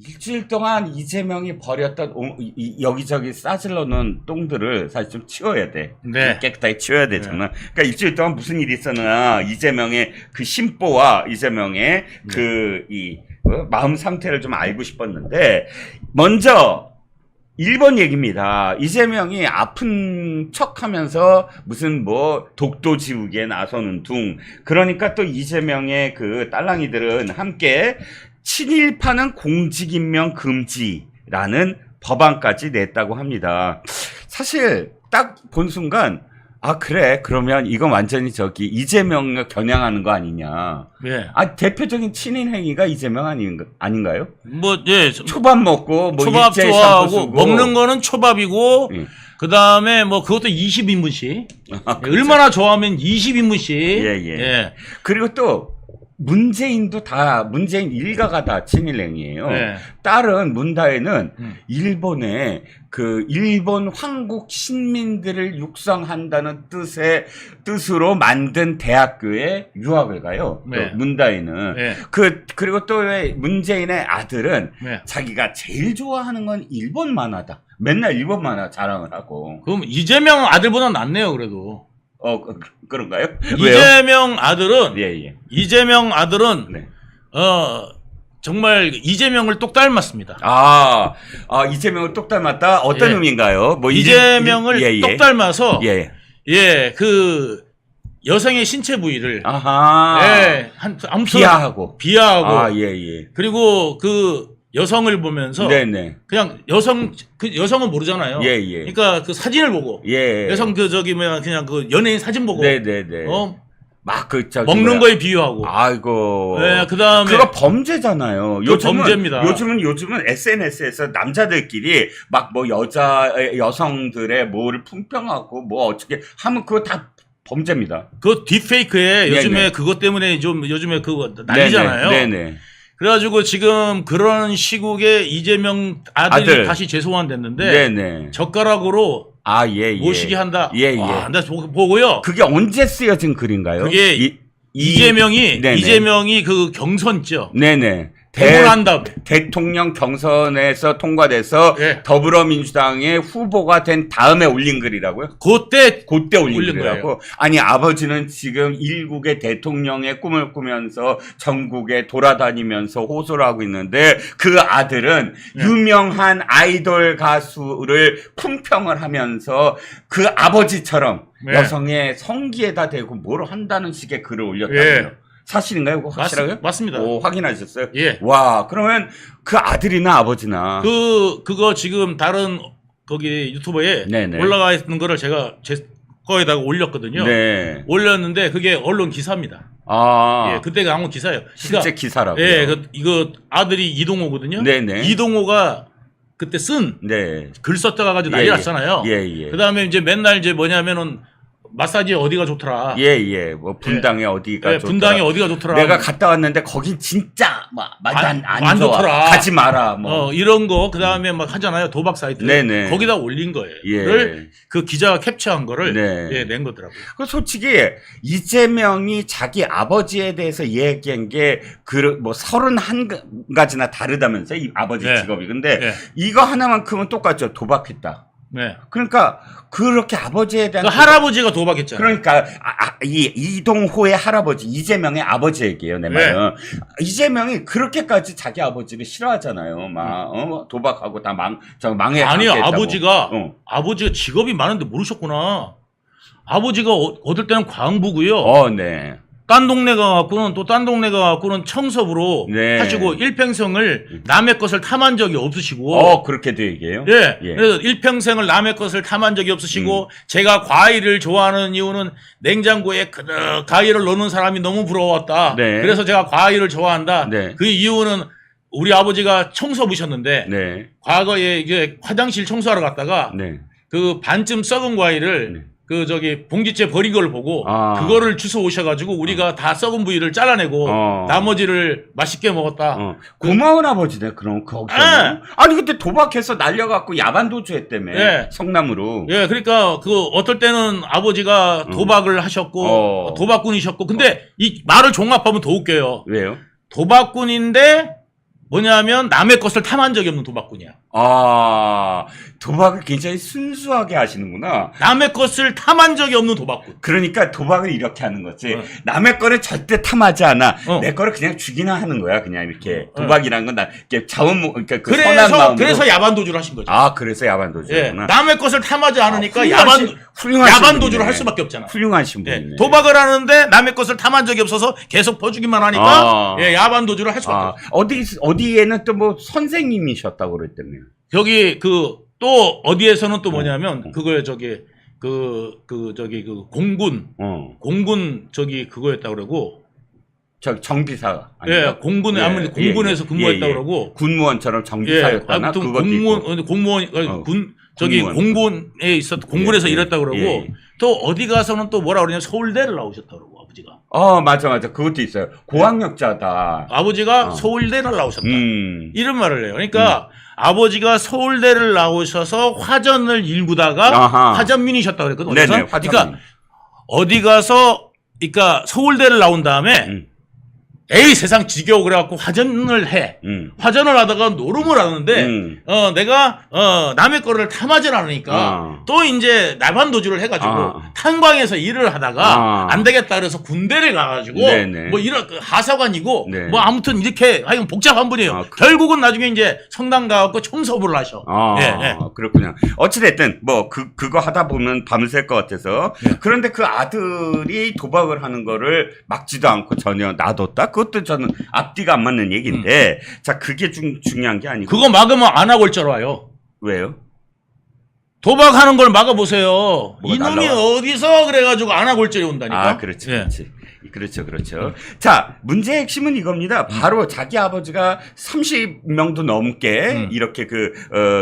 일주일 동안 이재명이 버렸던 여기저기 싸질러 놓은 똥들을 사실 좀 치워야 돼. 네. 깨끗하게 치워야 되잖아. 그러니까 일주일 동안 무슨 일이 있었나, 이재명의 그 심보와 이재명의 마음 상태를 좀 알고 싶었는데, 먼저 1번 얘기입니다. 이재명이 아픈 척 하면서 무슨 독도 지우기에 나서는 둥. 그러니까 또 이재명의 그 딸랑이들은 함께 친일파는 공직임명 금지라는 법안까지 냈다고 합니다. 사실 딱 본 순간, 아, 그래. 그러면 이건 완전히 이재명을 겨냥하는 거 아니냐. 예. 아, 대표적인 친일 행위가 이재명 아닌가요? 예. 초밥 먹고, 초밥 일제히 좋아하고, 샴푸 쓰고. 먹는 거는 초밥이고, 예. 그 다음에 그것도 20인분씩. 아, 그렇죠. 얼마나 좋아하면 20인분씩. 예. 그리고 또, 문재인 일가가 다 친일행위예요. 예. 딸은 문다혜는 일본에 일본 황국 신민들을 육성한다는 뜻으로 만든 대학교에 유학을 가요. 네. 또 문다혜는. 네. 그리고 또 문재인의 아들은 네. 자기가 제일 좋아하는 건 일본 만화다. 맨날 일본 만화 자랑을 하고. 그럼 이재명 아들보다 낫네요, 그래도. 그런가요? 이재명 아들은, 예. 이재명 아들은, 네. 정말 이재명을 똑 닮았습니다. 이재명을 똑 닮았다? 어떤 예. 의미인가요? 이재명을 똑 닮아서, 예. 여성의 신체 부위를, 아무튼 비하하고. 예. 그리고 여성을 보면서, 네네. 그냥 여성은 모르잖아요. 예. 그러니까 사진을 보고, 여성 그냥 연예인 사진 보고, 네네네. 먹는 거에 비유하고. 아이고. 네, 그다음에 그거 범죄잖아요. 범죄입니다. 요즘은 SNS에서 남자들끼리 여성들의 뭐를 품평하고 어떻게 하면 그거 다 범죄입니다. 그 딥페이크에 요즘에 네네. 그것 때문에 요즘에 그거 난리잖아요. 네네. 그래가지고 지금 그런 시국에 이재명 아들이 다시 재소환됐는데, 네네. 젓가락으로 모시게 한다. 와, 나 보고요. 그게 언제 쓰여진 글인가요? 그게 이재명이 그 경선 있죠. 네네. 대본한 다음에 대통령 경선에서 통과돼서 예. 더불어민주당의 후보가 된 다음에 올린 글이라고요? 그때 올린 글이라고? 거예요. 아니, 아버지는 지금 일국의 대통령의 꿈을 꾸면서 전국에 돌아다니면서 호소를 하고 있는데, 그 아들은 유명한 아이돌 가수를 품평을 하면서 그 아버지처럼 여성의 성기에다 대고 뭘 한다는 식의 글을 올렸다고요. 사실인가요? 그거 확실하고요? 맞습니다. 확인하셨어요? 예. 와, 그러면 그 아들이나 아버지나. 그거 지금 다른 거기 유튜버에 네네. 올라가 있는 거를 제가 제 거에다가 올렸거든요. 네. 올렸는데 그게 언론 기사입니다. 예, 그때 나온 기사예요. 실제 기사라고요? 예, 이거 아들이 이동호거든요. 네네. 이동호가 그때 쓴 글 썼다가 가지고 난리 났잖아요. 예. 그 다음에 이제 맨날 뭐냐면은 마사지 어디가 좋더라. 분당에 어디가 좋더라. 분당에 어디가 좋더라. 내가 갔다 왔는데 거긴 진짜 안 좋아. 좋더라. 가지 마라. 이런 거 그다음에 하잖아요. 도박 사이트. 네네. 거기다 올린 거예요. 그 기자가 캡처한 거를 낸 거더라고요. 솔직히 이재명이 자기 아버지에 대해서 얘기한 게 31가지나 다르다면서, 이 아버지 직업이. 근데 이거 하나만큼은 똑같죠. 도박했다. 네. 그러니까 그렇게 아버지에 대한 할아버지가 도박했잖아요. 그러니까 이동호의 할아버지, 이재명의 아버지 얘기예요, 내 말은. 이재명이 그렇게까지 자기 아버지를 싫어하잖아요. 도박하고 다 망해. 아니요, 아버지가 직업이 많은데 모르셨구나. 아버지가 어떨 때는 광부고요. 네. 딴 동네 가갖고는 청섭으로 하시고 일평생을 남의 것을 탐한 적이 없으시고. 그렇게도 얘기해요? 그래서 일평생을 남의 것을 탐한 적이 없으시고, 제가 과일을 좋아하는 이유는 냉장고에 그득 과일을 넣는 사람이 너무 부러웠다. 그래서 제가 과일을 좋아한다. 그 이유는 우리 아버지가 청소부셨는데, 과거에 이게 화장실 청소하러 갔다가 그 반쯤 썩은 과일을 봉지째 버린 걸 보고, 그거를 주워 오셔가지고, 우리가 다 썩은 부위를 잘라내고, 나머지를 맛있게 먹었다. 고마운 아버지네, 그럼, 거기서는. 아니, 근데 도박해서 날려갖고 야반도주 했다며. 성남으로. 그러니까, 어떨 때는 아버지가 도박을 하셨고, 도박꾼이셨고, 근데 이 말을 종합하면 더 웃겨요. 왜요? 도박꾼인데, 뭐냐면 남의 것을 탐한 적이 없는 도박꾼이야. 아, 도박을 굉장히 순수하게 하시는구나. 남의 것을 탐한 적이 없는 도박꾼. 그러니까 도박을 이렇게 하는 거지. 남의 거를 절대 탐하지 않아. 내 거를 그냥 주기나 하는 거야. 그냥 이렇게. 도박이란 건 이렇게 그러니까 그 선한 마음으로. 그래서 야반도주를 하신 거죠. 아, 그래서 야반도주구나. 남의 것을 탐하지 않으니까 야반도주를 할 수밖에 없잖아. 훌륭하신 분이네. 도박을 하는데 남의 것을 탐한 적이 없어서 계속 퍼주기만 하니까 야반도주를 할 수밖에 없어. 어디에는 또 뭐 선생님이셨다고 그랬다며. 여기 또 어디에서는 또 뭐냐면 그거에 공군 그거였다고 그러고 정비사. 공군에 아무리 공군에서 근무했다고 그러고 군무원처럼 정비사였다나. 아무튼 공무원 공군에 공군에서 일했다고 그러고 또 어디 가서는 또 뭐라 그러냐면 서울대를 나오셨다고 그러고 아버지가. 맞아. 그것도 있어요. 고학력자다. 아버지가 서울대를 나오셨다. 이런 말을 해요. 그러니까 아버지가 서울대를 나오셔서 화전을 일구다가 화전민이셨다고 그랬거든요. 네네, 그러니까 어디 가서 그러니까 서울대를 나온 다음에 에이 세상 지겨워 그래갖고 화전을 해. 화전을 하다가 노름을 하는데 내가 남의 거를 탐하질 않으니까 또 이제 나반도주를 해가지고 탄광에서 일을 하다가 안 되겠다 그래서 군대를 가가지고 뭐 이런 하사관이고 뭐 아무튼 이렇게 하여간 복잡한 분이에요. 결국은 나중에 이제 성당 가갖고 총서부를 하셔. 그렇군요. 어찌됐든 뭐 그거 하다 보면 밤샐 것 같아서 그런데 그 아들이 도박을 하는 거를 막지도 않고 전혀 놔뒀다. 그것도 저는 앞뒤가 안 맞는 얘기인데 자 그게 중요한 게 아니고 그거 막으면 안 하고 올 줄 와요. 왜요? 도박하는 걸 막아보세요. 이놈이 어디서 그래가지고 안 하고 올 줄이 온다니까. 그렇지. 그렇죠. 자, 문제의 핵심은 이겁니다. 바로 자기 아버지가 30명도 넘게 이렇게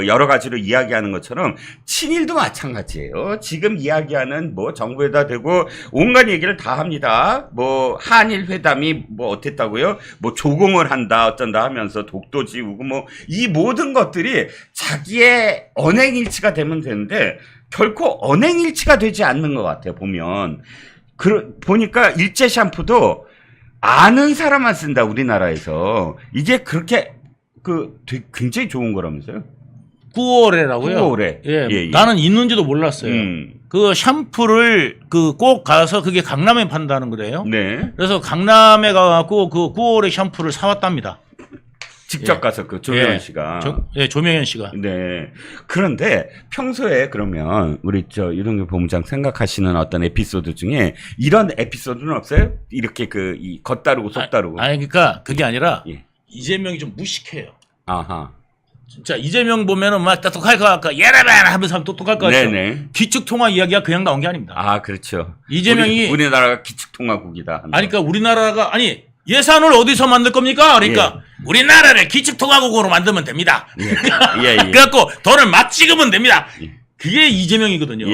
여러 가지로 이야기하는 것처럼 친일도 마찬가지예요. 지금 이야기하는 뭐 정부에다 대고 온갖 얘기를 다 합니다. 뭐 한일 회담이 뭐 어땠다고요? 뭐 조공을 한다 어쩐다 하면서 독도 지우고 뭐 이 모든 것들이 자기의 언행일치가 되면 되는데 결코 언행일치가 되지 않는 것 같아요. 보면. 보니까 일제 샴푸도 아는 사람만 쓴다, 우리나라에서. 이게 그렇게, 되게 굉장히 좋은 거라면서요? 9월에라고요? 9월에. 예. 나는 있는지도 몰랐어요. 그 샴푸를 꼭 가서 그게 강남에 판다는 거래요. 네. 그래서 강남에 가갖고 그 9월에 샴푸를 사왔답니다. 직접 가서 조명현 씨가. 조명현 씨가. 네. 그런데 평소에 그러면 우리 유동규 본부장 생각하시는 어떤 에피소드 중에 이런 에피소드는 없어요? 이렇게 겉다르고 속다르고. 그러니까 그게 아니라 이재명이 좀 무식해요. 아하. 진짜 이재명 보면은 막 똑똑할 것 같고 예라베라 하면서 하면 똑똑할 것 같죠. 기축통화 이야기가 그냥 나온 게 아닙니다. 그렇죠. 이재명이 우리나라가 기축통화국이다. 그러니까 우리나라가 예산을 어디서 만들 겁니까? 그러니까 우리나라를 기축통화국으로 만들면 됩니다. 그래갖고 돈을 막 찍으면 됩니다. 그게 이재명이거든요.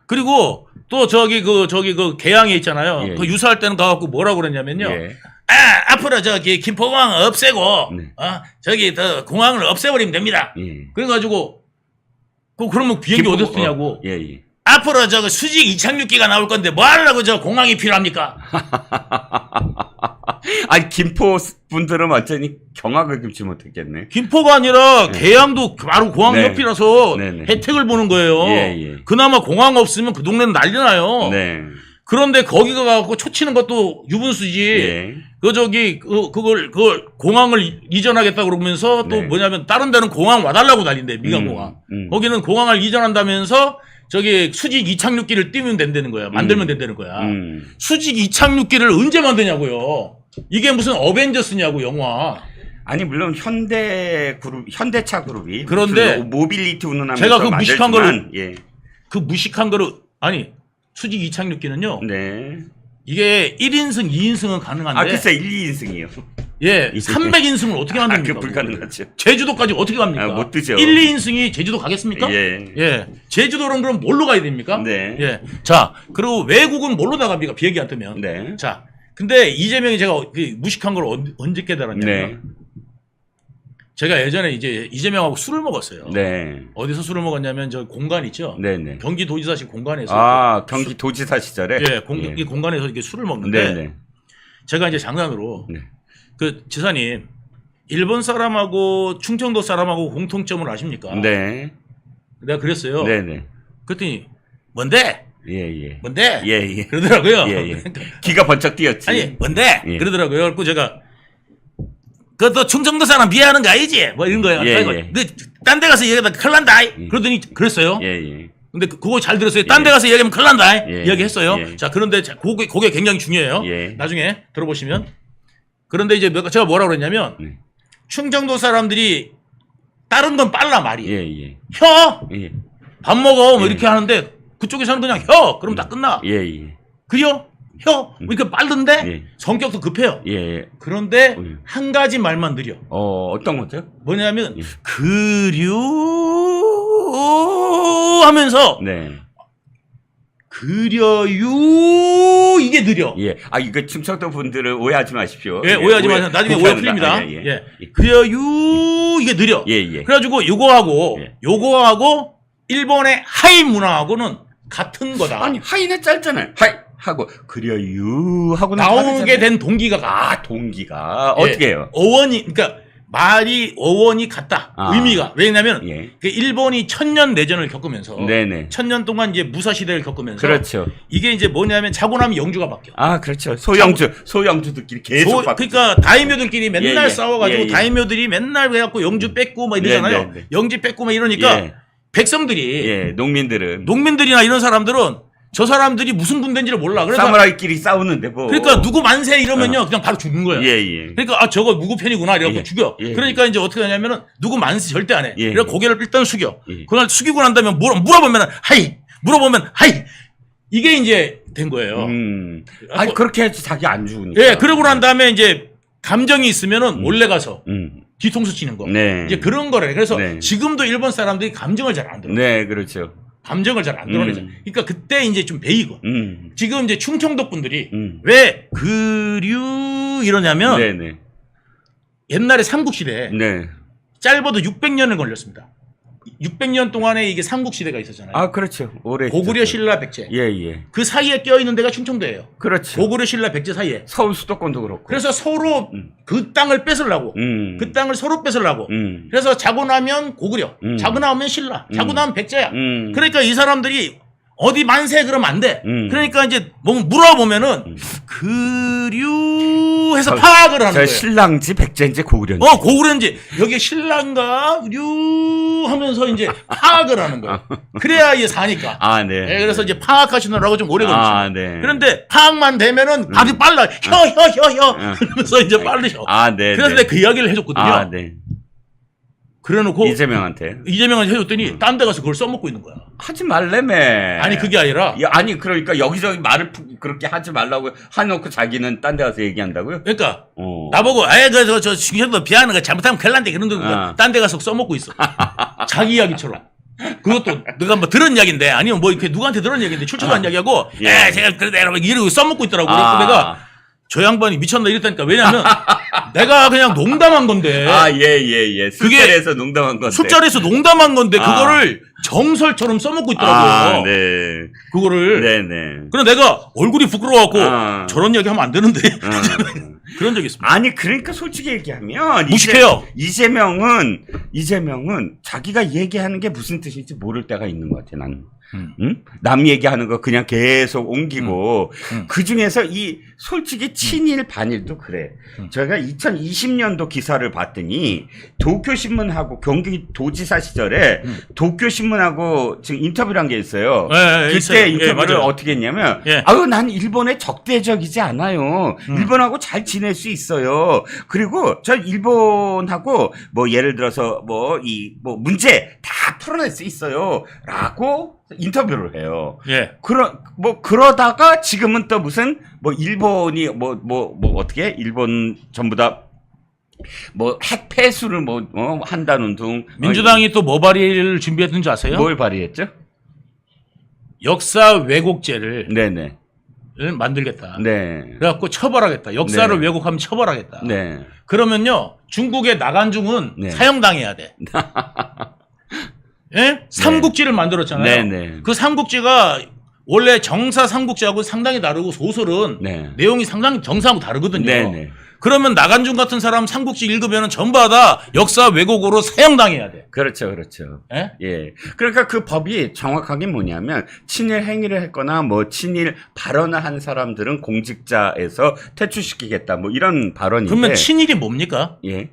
그리고 또 그 개항에 있잖아요. 그 유사할 때는 가갖고 뭐라고 그랬냐면요. 앞으로 김포공항 없애고 더 공항을 없애버리면 됩니다. 그래가지고 그러면 비행기 어디서 쓰냐고. 앞으로 수직 이착륙기가 나올 건데 뭐 하려고 공항이 필요합니까? 김포 분들은 완전히 경악을 금치 못했겠네. 김포가 아니라 계양도 바로 공항 옆이라서 혜택을 보는 거예요. 그나마 공항 없으면 그 동네는 난리 나요. 그런데 거기가 가고 초치는 것도 유분수지. 그걸 공항을 이전하겠다 그러면서 또 뭐냐면 다른 데는 공항 와달라고 난린대, 미간공항. 거기는 공항을 이전한다면서 수직 이착륙기를 띄우면 된다는 거야. 만들면 된다는 거야. 수직 이착륙기를 언제 만드냐고요. 이게 무슨 어벤져스냐고, 영화. 물론 현대차 그룹이. 그런데 모빌리티 운운하면서 제가 그 무식한 거를 수직 이착륙기는요. 이게 1인승, 2인승은 가능한데. 글쎄 1, 2인승이요. 300인승을 어떻게 만듭니까? 불가능하죠. 제주도까지 어떻게 갑니까? 못 뜨죠. 1, 2인승이 제주도 가겠습니까? 제주도는 그럼 뭘로 가야 됩니까? 자, 그리고 외국은 뭘로 나갑니까? 비행기 안 뜨면. 자, 근데 이재명이 제가 무식한 걸 언제 깨달았냐면 제가 예전에 이재명하고 술을 먹었어요. 어디서 술을 먹었냐면 공간 있죠. 경기도지사실 공간에서. 경기도지사 시절에. 이 공간에서 이렇게 술을 먹는데 제가 이제 장난으로 지사님 일본 사람하고 충청도 사람하고 공통점을 아십니까? 네. 내가 그랬어요. 네네. 그랬더니 뭔데? 예예. 뭔데? 예예. 그러더라고요. 예예. 기가 번쩍 뛰었지. 아니 뭔데? 예. 그러더라고요. 그래서 제가 그것도 충청도 사람 비하하는 거 아니지? 뭐 이런 거예요. 예. 딴 데 가서 얘기하다 큰일 난다. 그러더니 그랬어요. 예예. 근데 그거 잘 들었어요. 딴 데 가서 얘기하면 큰일 난다. 예. 이야기했어요. 예. 자, 그런데 그게 굉장히 중요해요. 예. 나중에 들어보시면. 그런데 이제 제가 뭐라고 그랬냐면 네. 충청도 사람들이 다른 건 빨라 말이. 예예. 혀! 예. 밥 먹어 뭐 예. 이렇게 하는데 그쪽에서는 그냥 혀! 그럼 다 끝나. 예예. 그래요? 혀! 뭐 이렇게 빠른데 예. 성격도 급해요. 예. 그런데 예. 한 가지 말만 느려. 어떤 거죠? 뭐냐면 예. 그려 하면서 네. 그려요 이게 느려. 예. 아 이거 충청도 분들을 오해하지 마십시오. 예, 오해하지 마세요. 나중에 오해 풀립니다. 아, 예. 그려요 이게 느려. 예. 그래가지고 요거하고 예. 요거하고 일본의 하이 문화하고는 같은 거다. 아니 하이는 짧잖아요. 하이 하고 그려요 하고 나오게 된 동기가 동기가 어떻게 해요? 어원이 그러니까 말이 어원이 같다. 아. 의미가 왜냐하면 예. 그 일본이 천년 내전을 겪으면서 네네. 천년 동안 이제 무사 시대를 겪으면서 그렇죠. 이게 이제 뭐냐면 자고 나면 영주가 바뀌어. 아 그렇죠. 소영주들끼리 계속 바뀌죠. 그러니까 다이묘들끼리 맨날 예. 싸워가지고 예. 다이묘들이 맨날 해갖고 영주 뺏고 막 이러잖아요. 네. 영지 뺏고 막 이러니까 예. 백성들이 예. 농민들이나 이런 사람들은 저 사람들이 무슨 군대인지를 몰라. 그래서 사무라이끼리 싸우는데 뭐. 그러니까 누구 만세 이러면요 그냥 바로 죽는 거예요. 예. 그러니까 저거 누구 편이구나 이러고 예. 죽여. 예. 그러니까 이제 어떻게 하냐면은 누구 만세 절대 안 해. 예. 그래서 고개를 일단 숙여. 예. 그날 숙이고 난 다음에 물어보면 하이 이게 이제 된 거예요. 아니 그렇게 해야지 자기 안 죽으니까. 예, 그러고 난 다음에 이제 감정이 있으면은 몰래 가서 뒤통수 치는 거. 네. 이제 그런 거래. 그래서 네. 지금도 일본 사람들이 감정을 잘 안 들어. 네, 그렇죠. 감정을 잘 안 드러내죠. 그러니까 그때 이제 좀 베이고. 지금 이제 충청도 분들이 왜 그류 이러냐면 네네. 옛날에 삼국시대에 네. 짧아도 600년을 걸렸습니다. 600년 동안에 이게 삼국시대가 있었잖아요. 아, 그렇죠. 오래. 고구려, 신라, 백제. 예. 그 사이에 껴있는 데가 충청도예요. 그렇죠. 고구려, 신라, 백제 사이에. 서울 수도권도 그렇고. 그래서 서로 그 땅을 뺏으려고. 그 땅을 서로 뺏으려고. 그래서 자고 나면 고구려, 자고 나면 신라, 자고 나면 백제야. 그러니까 이 사람들이 어디 만세 그러면 안 돼. 그러니까 이제 뭐 물어보면은 그류 해서 파악을 하는 거예요. 신랑지, 백제인지, 고구려인지. 고구려인지 여기 신랑가 류 하면서 이제 파악을 하는 거예요. 그래야 이제 사니까. 아, 네. 네, 그래서 이제 파악하시느라고 좀 오래 걸리죠. 아, 네. 그런데 파악만 되면은 아주 빨라. 혀. 그러면서 이제 빠르셔. 아, 네. 그래서 내가 그 이야기를 해줬거든요. 아, 네. 그래놓고 이재명한테 해줬더니 딴 데 가서 그걸 써먹고 있는 거야. 하지 말래매. 아니 그게 아니라 아니 그러니까 여기저기 말을 그렇게 하지 말라고 해놓고 자기는 딴 데 가서 얘기한다고요? 그러니까 나보고 저 중심도 비하는 거 잘못하면 큰일 난데 그런 거 딴 데 가서 써먹고 있어. 자기 이야기처럼. 그것도 내가 뭐 들은 이야기인데 아니면 뭐 이렇게 누구한테 들은 이야기인데 출처한 이야기하고 제가 그러다 이러고 써먹고 있더라고. 그래서 내가 저 양반이 미쳤나 이랬다니까. 왜냐면 내가 그냥 농담한 건데. 예. 숫자리에서 농담한 건데. 숫자리에서 농담한 건데 그거를 정설처럼 써먹고 있더라고요. 네. 그거를. 네네. 그래서 내가 얼굴이 부끄러워갖고 저런 얘기 하면 안 되는데. 그런 적이 있습니다. 아니 그러니까 솔직히 얘기하면 무식해요. 이재명은 자기가 얘기하는 게 무슨 뜻인지 모를 때가 있는 것 같아 나는. 응? 남 얘기하는 거 그냥 계속 옮기고 그 중에서 이 솔직히 친일 반일도 그래. 저희가 2020년도 기사를 봤더니 도쿄신문하고 경기도지사 시절에 도쿄신문하고 지금 인터뷰를 한 게 있어요. 그때 있어요. 인터뷰를 어떻게 했냐면 아유 난 일본에 적대적이지 않아요. 일본하고 잘 지낼 수 있어요. 그리고 저 일본하고 뭐 예를 들어서 뭐 문제 다 풀어낼 수 있어요.라고 인터뷰를 해요. 그러다가 지금은 또 무슨 일본이 어떻게 일본 전부 다 핵 폐수를 한다는 둥. 민주당이 또 뭐 발의를 준비했는지 아세요? 뭘 발의했죠? 역사 왜곡죄를 네네. 만들겠다. 네. 그래갖고 처벌하겠다. 역사를 왜곡하면 처벌하겠다. 네. 그러면요 중국에 나간 중은 사형당해야 돼. 예? 삼국지를 만들었잖아요. 네네. 그 삼국지가 원래 정사 삼국지하고 상당히 다르고 소설은 내용이 상당히 정사하고 다르거든요. 네네. 그러면 나간중 같은 사람 삼국지 읽으면 전부 다 역사 왜곡으로 사형당해야 돼. 그렇죠, 그렇죠. 예? 예. 그러니까 그 법이 정확하게 뭐냐면 친일 행위를 했거나 뭐 친일 발언을 한 사람들은 공직자에서 퇴출시키겠다 뭐 이런 발언인데. 그러면 친일이 뭡니까? 예.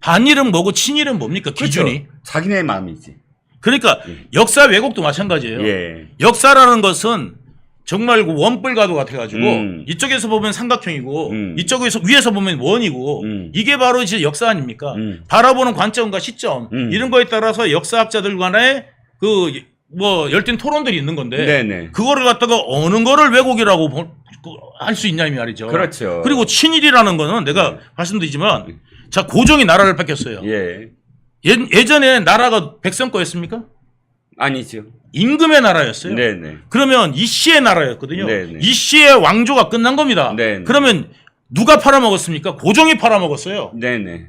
반일은 뭐고 친일은 뭡니까? 기준이. 그렇죠. 자기네 마음이지. 그러니까 역사 왜곡도 마찬가지예요. 예. 역사라는 것은 정말 그 원뿔가도 같아가지고 이쪽에서 보면 삼각형이고 이쪽에서 위에서 보면 원이고 이게 바로 이제 역사 아닙니까? 바라보는 관점과 시점 이런 거에 따라서 역사학자들 간에 그 뭐 열띤 토론들이 있는 건데 네네. 그거를 갖다가 어느 거를 왜곡이라고 할 수 있냐 이 말이죠. 그렇죠. 그리고 친일이라는 거는 내가 말씀드리지만 자 고종이 나라를 뺏겼어요. 예. 예전에 나라가 백성 거였습니까? 아니죠. 임금의 나라였어요. 네네. 그러면 이씨의 나라였거든요. 네네. 이씨의 왕조가 끝난 겁니다. 네네. 그러면 누가 팔아먹었습니까? 고종이 팔아먹었어요. 네네.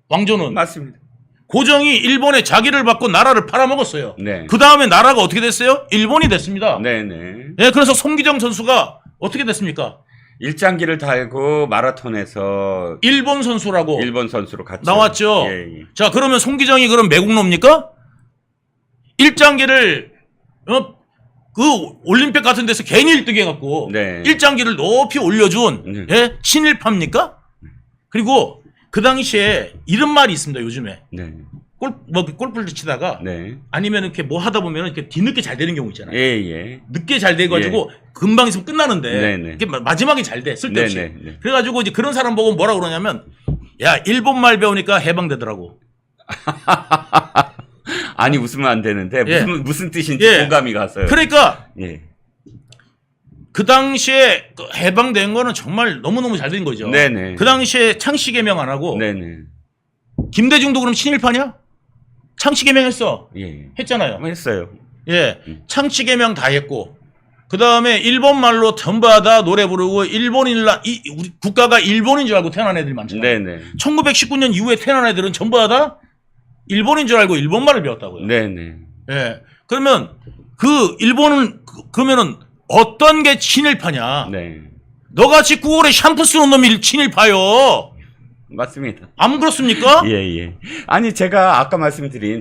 왕조는. 맞습니다. 고종이 일본에 자기를 받고 나라를 팔아먹었어요. 네. 그 다음에 나라가 어떻게 됐어요? 일본이 됐습니다. 네네. 네, 그래서 송기정 선수가 어떻게 됐습니까? 일장기를 달고 마라톤에서 일본 선수라고 일본 선수로 갔죠. 나왔죠. 예, 예. 자, 그러면 송기정이 그럼 매국노입니까? 일장기를 그 올림픽 같은 데서 괜히 1등 해갖고 네. 일장기를 높이 올려준 예? 친일파입니까? 그리고 그 당시에 이런 말이 있습니다. 요즘에 네. 골프를 치다가 네. 아니면 이렇게 뭐 하다 보면 이렇게 뒤늦게 잘 되는 경우 있잖아요. 예, 예. 늦게 잘 돼가지고 금방 있으면 끝나는데 네네. 이렇게 마지막에 잘 돼. 쓸데없이. 네네. 그래가지고 이제 그런 사람 보고 뭐라 그러냐면 야 일본 말 배우니까 해방되더라고. 아니 웃으면 안 되는데 예. 무슨 뜻인지 예. 공감이 갔어요. 그러니까 예. 그 당시에 그 해방된 거는 정말 너무너무 잘 된 거죠. 네네. 그 당시에 창씨 개명 안 하고 네네. 김대중도 그럼 친일파냐? 창씨 개명했어. 예. 했잖아요. 했어요. 예. 창씨 개명 다 했고 그 다음에 일본 말로 전부 다 노래 부르고 우리 국가가 일본인 줄 알고 태어난 애들이 많잖아요. 네네. 1919년 이후에 태어난 애들은 전부 다 일본인 줄 알고 일본 말을 배웠다고요. 네네. 예. 그러면 그 일본은 그러면은 어떤 게 친일파냐? 네. 너같이 9월에 샴푸 쓰는 놈이 친일파요. 맞습니다. 안 그렇습니까? 예, 예. 아니, 제가 아까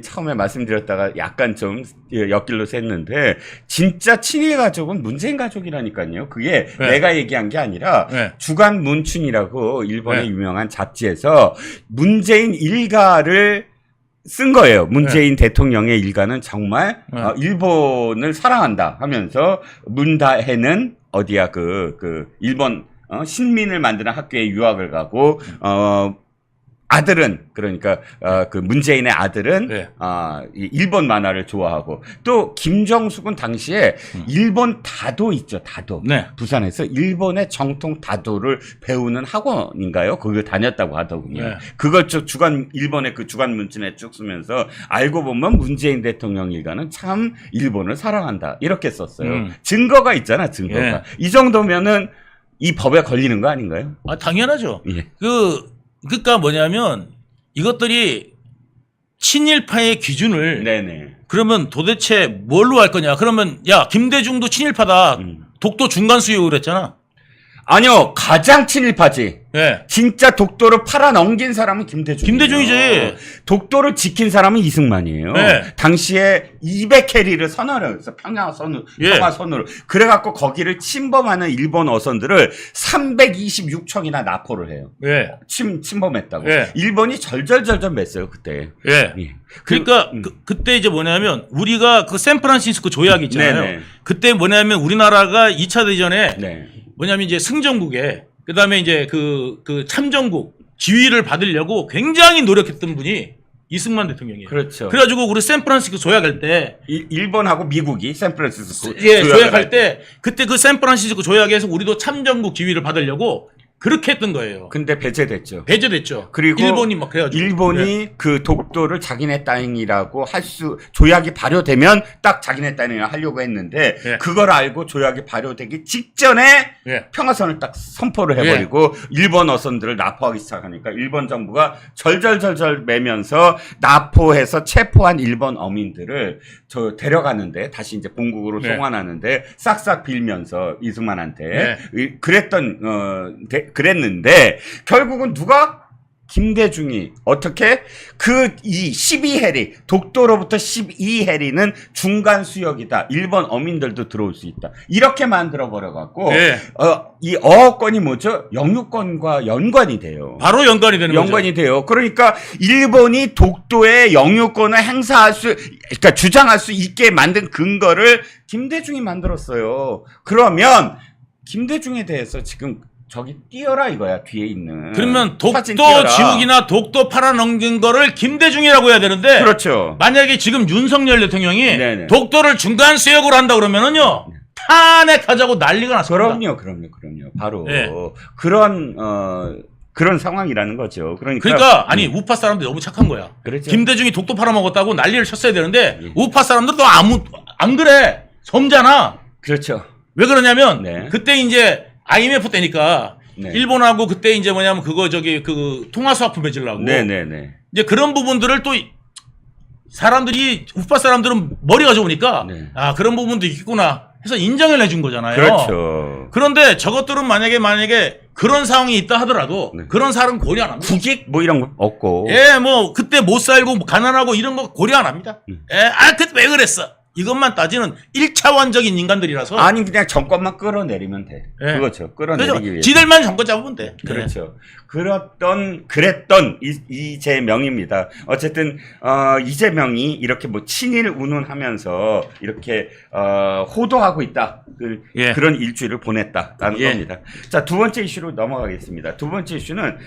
처음에 말씀드렸다가 약간 좀 옆길로 샜는데, 진짜 친일 가족은 문재인 가족이라니까요. 그게 네. 내가 얘기한 게 아니라, 네. 주간 문춘이라고 일본의 네. 유명한 잡지에서 문재인 일가를 쓴 거예요. 문재인 대통령의 일가는 정말 일본을 사랑한다 하면서 문다해는 어디야 일본 신민을 만드는 학교에 유학을 가고 아들은 그러니까 그 문재인의 아들은 네. 이 일본 만화를 좋아하고 또 김정숙은 당시에 일본 다도 있죠. 다도. 네. 부산에서 일본의 정통 다도를 배우는 학원인가요? 거기를 다녔다고 하더군요. 네. 그걸 일본의 그 주간 문춘에 쭉 쓰면서 알고 보면 문재인 대통령 일가는 참 일본을 사랑한다. 이렇게 썼어요. 증거가 있잖아, 증거가. 예. 이 정도면은 이 법에 걸리는 거 아닌가요? 아, 당연하죠. 예. 그러니까 뭐냐면 이것들이 친일파의 기준을 네네. 그러면 도대체 뭘로 할 거냐? 그러면 야 김대중도 친일파다. 독도 중간 수요 그랬잖아. 아니요, 가장 친일파지. 예. 진짜 독도를 팔아넘긴 사람은 김대중이에요. 김대중이지. 독도를 지킨 사람은 이승만이에요. 네. 당시에 200캐리를 선언을 했어. 평화 선으로. 그래갖고 거기를 침범하는 일본 어선들을 326척이나 납포를 해요. 예. 침범했다고. 예. 일본이 절절절절 맸어요, 그때. 예. 예. 그러니까 그때 이제 뭐냐면 우리가 그 샌프란시스코 조약 있잖아요. 네네. 그때 뭐냐면 우리나라가 2차 대전에 네. 뭐냐면 이제 승전국에 그다음에 이제 그 참전국 지위를 받으려고 굉장히 노력했던 분이 이승만 대통령이에요. 그렇죠. 그래가지고 우리 샌프란시스코 조약할 때 일본하고 미국이 샌프란시스코 조약할 때 그때 그 샌프란시스코 조약에서 우리도 참전국 지위를 받으려고 그렇게 했던 거예요. 근데 배제됐죠. 그리고 일본이 막 그래가지고 일본이 그 독도를 자기네 땅이라고 조약이 발효되면 딱 자기네 땅이라고 하려고 했는데 그걸 알고 조약이 발효되기 직전에 평화선을 딱 선포를 해버리고 일본 어선들을 납포하기 시작하니까 일본 정부가 절절절절 매면서 납포해서 체포한 일본 어민들을 데려가는데 다시 이제 본국으로 송환하는데 싹싹 빌면서 이승만한테 그랬던 그랬는데 결국은 누가? 김대중이 어떻게 이 12해리 독도로부터 12해리는 중간 수역이다. 일본 어민들도 들어올 수 있다. 이렇게 만들어 버려 갖고 이 어업권이 뭐죠? 영유권과 연관이 돼요. 바로 연관이 되는 거죠. 연관이 돼요. 그러니까 일본이 독도의 영유권을 그러니까 주장할 수 있게 만든 근거를 김대중이 만들었어요. 그러면 김대중에 대해서 지금 저기 띄어라 이거야, 뒤에 있는. 그러면 독도 지우기나 독도 팔아넘긴 거를 김대중이라고 해야 되는데. 그렇죠. 만약에 지금 윤석열 대통령이 네네. 독도를 중간 수역으로 한다 그러면은요. 탄핵하자고 난리가 났습니다. 그럼요. 바로 그런 상황이라는 거죠. 그러니까 아니 우파 사람들이 너무 착한 거야. 그렇죠. 김대중이 독도 팔아먹었다고 난리를 쳤어야 되는데 우파 사람들도 안 그래. 섬잖아. 그렇죠. 왜 그러냐면 그때 이제 IMF 때니까 일본하고 그때 이제 뭐냐면 통화수화품 맺으려고 이제 그런 부분들을 또 사람들이 우파 사람들은 머리가 좋으니까 아 그런 부분도 있겠구나 해서 인정을 해준 거잖아요. 그렇죠. 그런데 저것들은 만약에 그런 상황이 있다 하더라도 그런 사람 고려 안 합니다. 국익 뭐 이런 거 없고. 뭐 그때 못 살고 가난하고 이런 거 고려 안 합니다. 그때 왜 그랬어? 이것만 따지는 1차원적인 인간들이라서. 아니 그냥 정권만 끌어내리면 돼. 그렇죠. 끌어내리기 위해. 지들만 정권 잡으면 돼. 그렇죠. 그랬던 이재명입니다. 어쨌든 이재명이 이렇게 뭐 친일 운운하면서 이렇게 호도하고 있다. 그런 일주일을 보냈다라는 겁니다. 자, 두 번째 이슈로 넘어가겠습니다. 두 번째 이슈는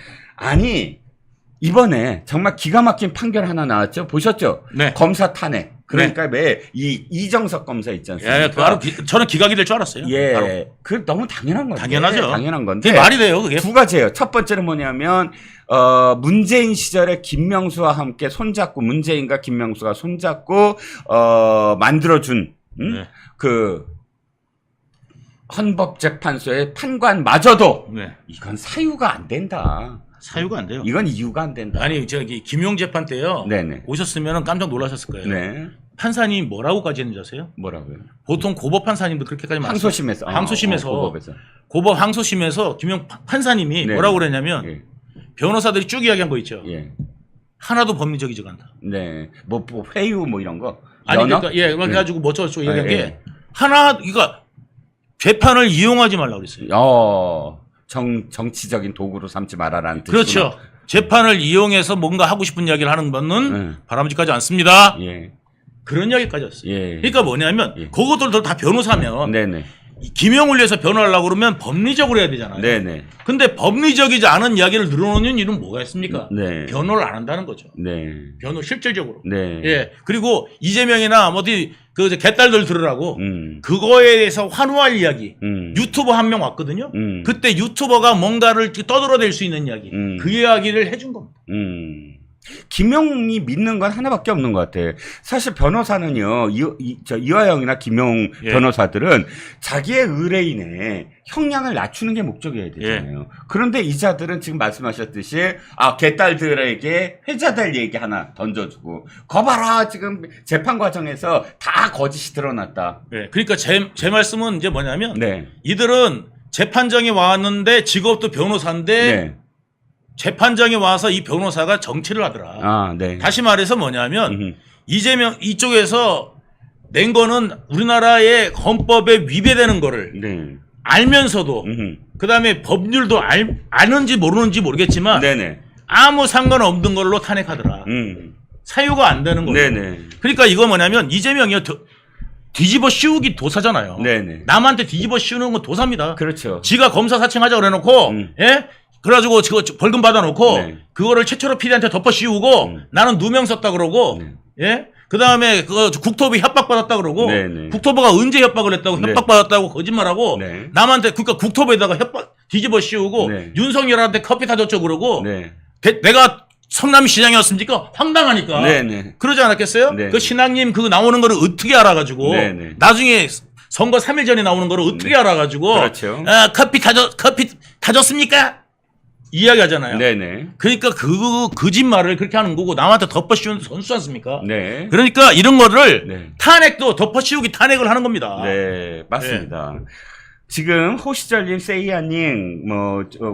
이번에 정말 기가 막힌 판결 하나 나왔죠. 보셨죠? 검사 탄핵. 그러니까 왜 이정석 검사 있지 않습니까? 바로 저는 기각이 될 줄 알았어요. 그 너무 당연한 거죠. 당연하죠. 당연한 건데. 그게 말이 돼요, 그게. 두 가지예요. 첫 번째는 뭐냐면 문재인 시절에 김명수와 함께 손잡고 문재인과 김명수가 손잡고 만들어준 그 헌법재판소의 판관마저도 이건 사유가 안 된다. 사유가 안 돼요. 이건 이유가 안 된다. 아니 김용 재판 때요. 오셨으면 깜짝 놀라셨을 거예요. 판사님 뭐라고까지 했는지 아세요? 뭐라고요? 보통 고법 판사님도 그렇게까지 항소심에서. 고법 항소심에서 김용 판사님이 뭐라고 그랬냐면 변호사들이 쭉 이야기한 거 있죠. 하나도 법리적이지가 않다. 뭐 회유 뭐 이런 거. 아니 그러니까 그래가지고 뭐 저쩌고 얘기한 게 그러니까 재판을 이용하지 말라고 그랬어요. 정치적인 도구로 삼지 말아라는 뜻이구나. 그렇죠. 재판을 이용해서 뭔가 하고 싶은 이야기를 하는 것은 바람직하지 않습니다. 그런 이야기까지 했어요. 그러니까 뭐냐면 그것들도 다 변호사면 김영을 위해서 변호하려고 그러면 법리적으로 해야 되잖아요. 근데 법리적이지 않은 이야기를 늘어놓는 일은 뭐가 있습니까? 변호를 안 한다는 거죠. 변호 실질적으로. 그리고 이재명이나 어디 그 개딸들 들으라고 그거에 대해서 환호할 이야기. 유튜버 한 명 왔거든요. 그때 유튜버가 뭔가를 떠들어댈 수 있는 이야기. 그 이야기를 해준 겁니다. 김용이 믿는 건 하나밖에 없는 것 같아. 사실 변호사는요, 이화영이나 김용 변호사들은 자기의 의뢰인의 형량을 낮추는 게 목적이어야 되잖아요. 그런데 이자들은 지금 말씀하셨듯이 개딸들에게 회자될 얘기 하나 던져주고 거봐라 지금 재판 과정에서 다 거짓이 드러났다. 그러니까 제 말씀은 이제 뭐냐면 이들은 재판장에 왔는데 직업도 변호사인데 재판장에 와서 이 변호사가 정치를 하더라. 다시 말해서 뭐냐면 이재명 이쪽에서 낸 거는 우리나라의 헌법에 위배되는 거를 알면서도 그다음에 법률도 아는지 모르는지 모르겠지만 아무 상관없는 걸로 탄핵하더라. 사유가 안 되는 거예요. 그러니까 이거 뭐냐면 이재명이 뒤집어 씌우기 도사잖아요. 남한테 뒤집어 씌우는 건 도사입니다. 그렇죠. 지가 검사 사칭하자 그래놓고 그래가지고 벌금 받아놓고 그거를 최초로 PD한테 덮어 씌우고 나는 누명 썼다 그러고 그 다음에 국토부 협박받았다 그러고 국토부가 언제 협박을 했다고 협박받았다고 거짓말하고 남한테 그러니까 국토부에다가 협박 뒤집어 씌우고 윤석열한테 커피 타줬죠 그러고 내가 성남시장이었습니까? 황당하니까 그러지 않았겠어요? 그 신앙님 그거 나오는 거를 어떻게 알아가지고 나중에 선거 3일 전에 나오는 거를 어떻게 알아가지고 커피 타줬습니까? 이야기하잖아요. 그러니까 그 거짓말을 그렇게 하는 거고 남한테 덮어씌우는 선수 않습니까? 그러니까 이런 거를 탄핵도 덮어씌우기 탄핵을 하는 겁니다. 맞습니다. 지금 호시절님, 세이야님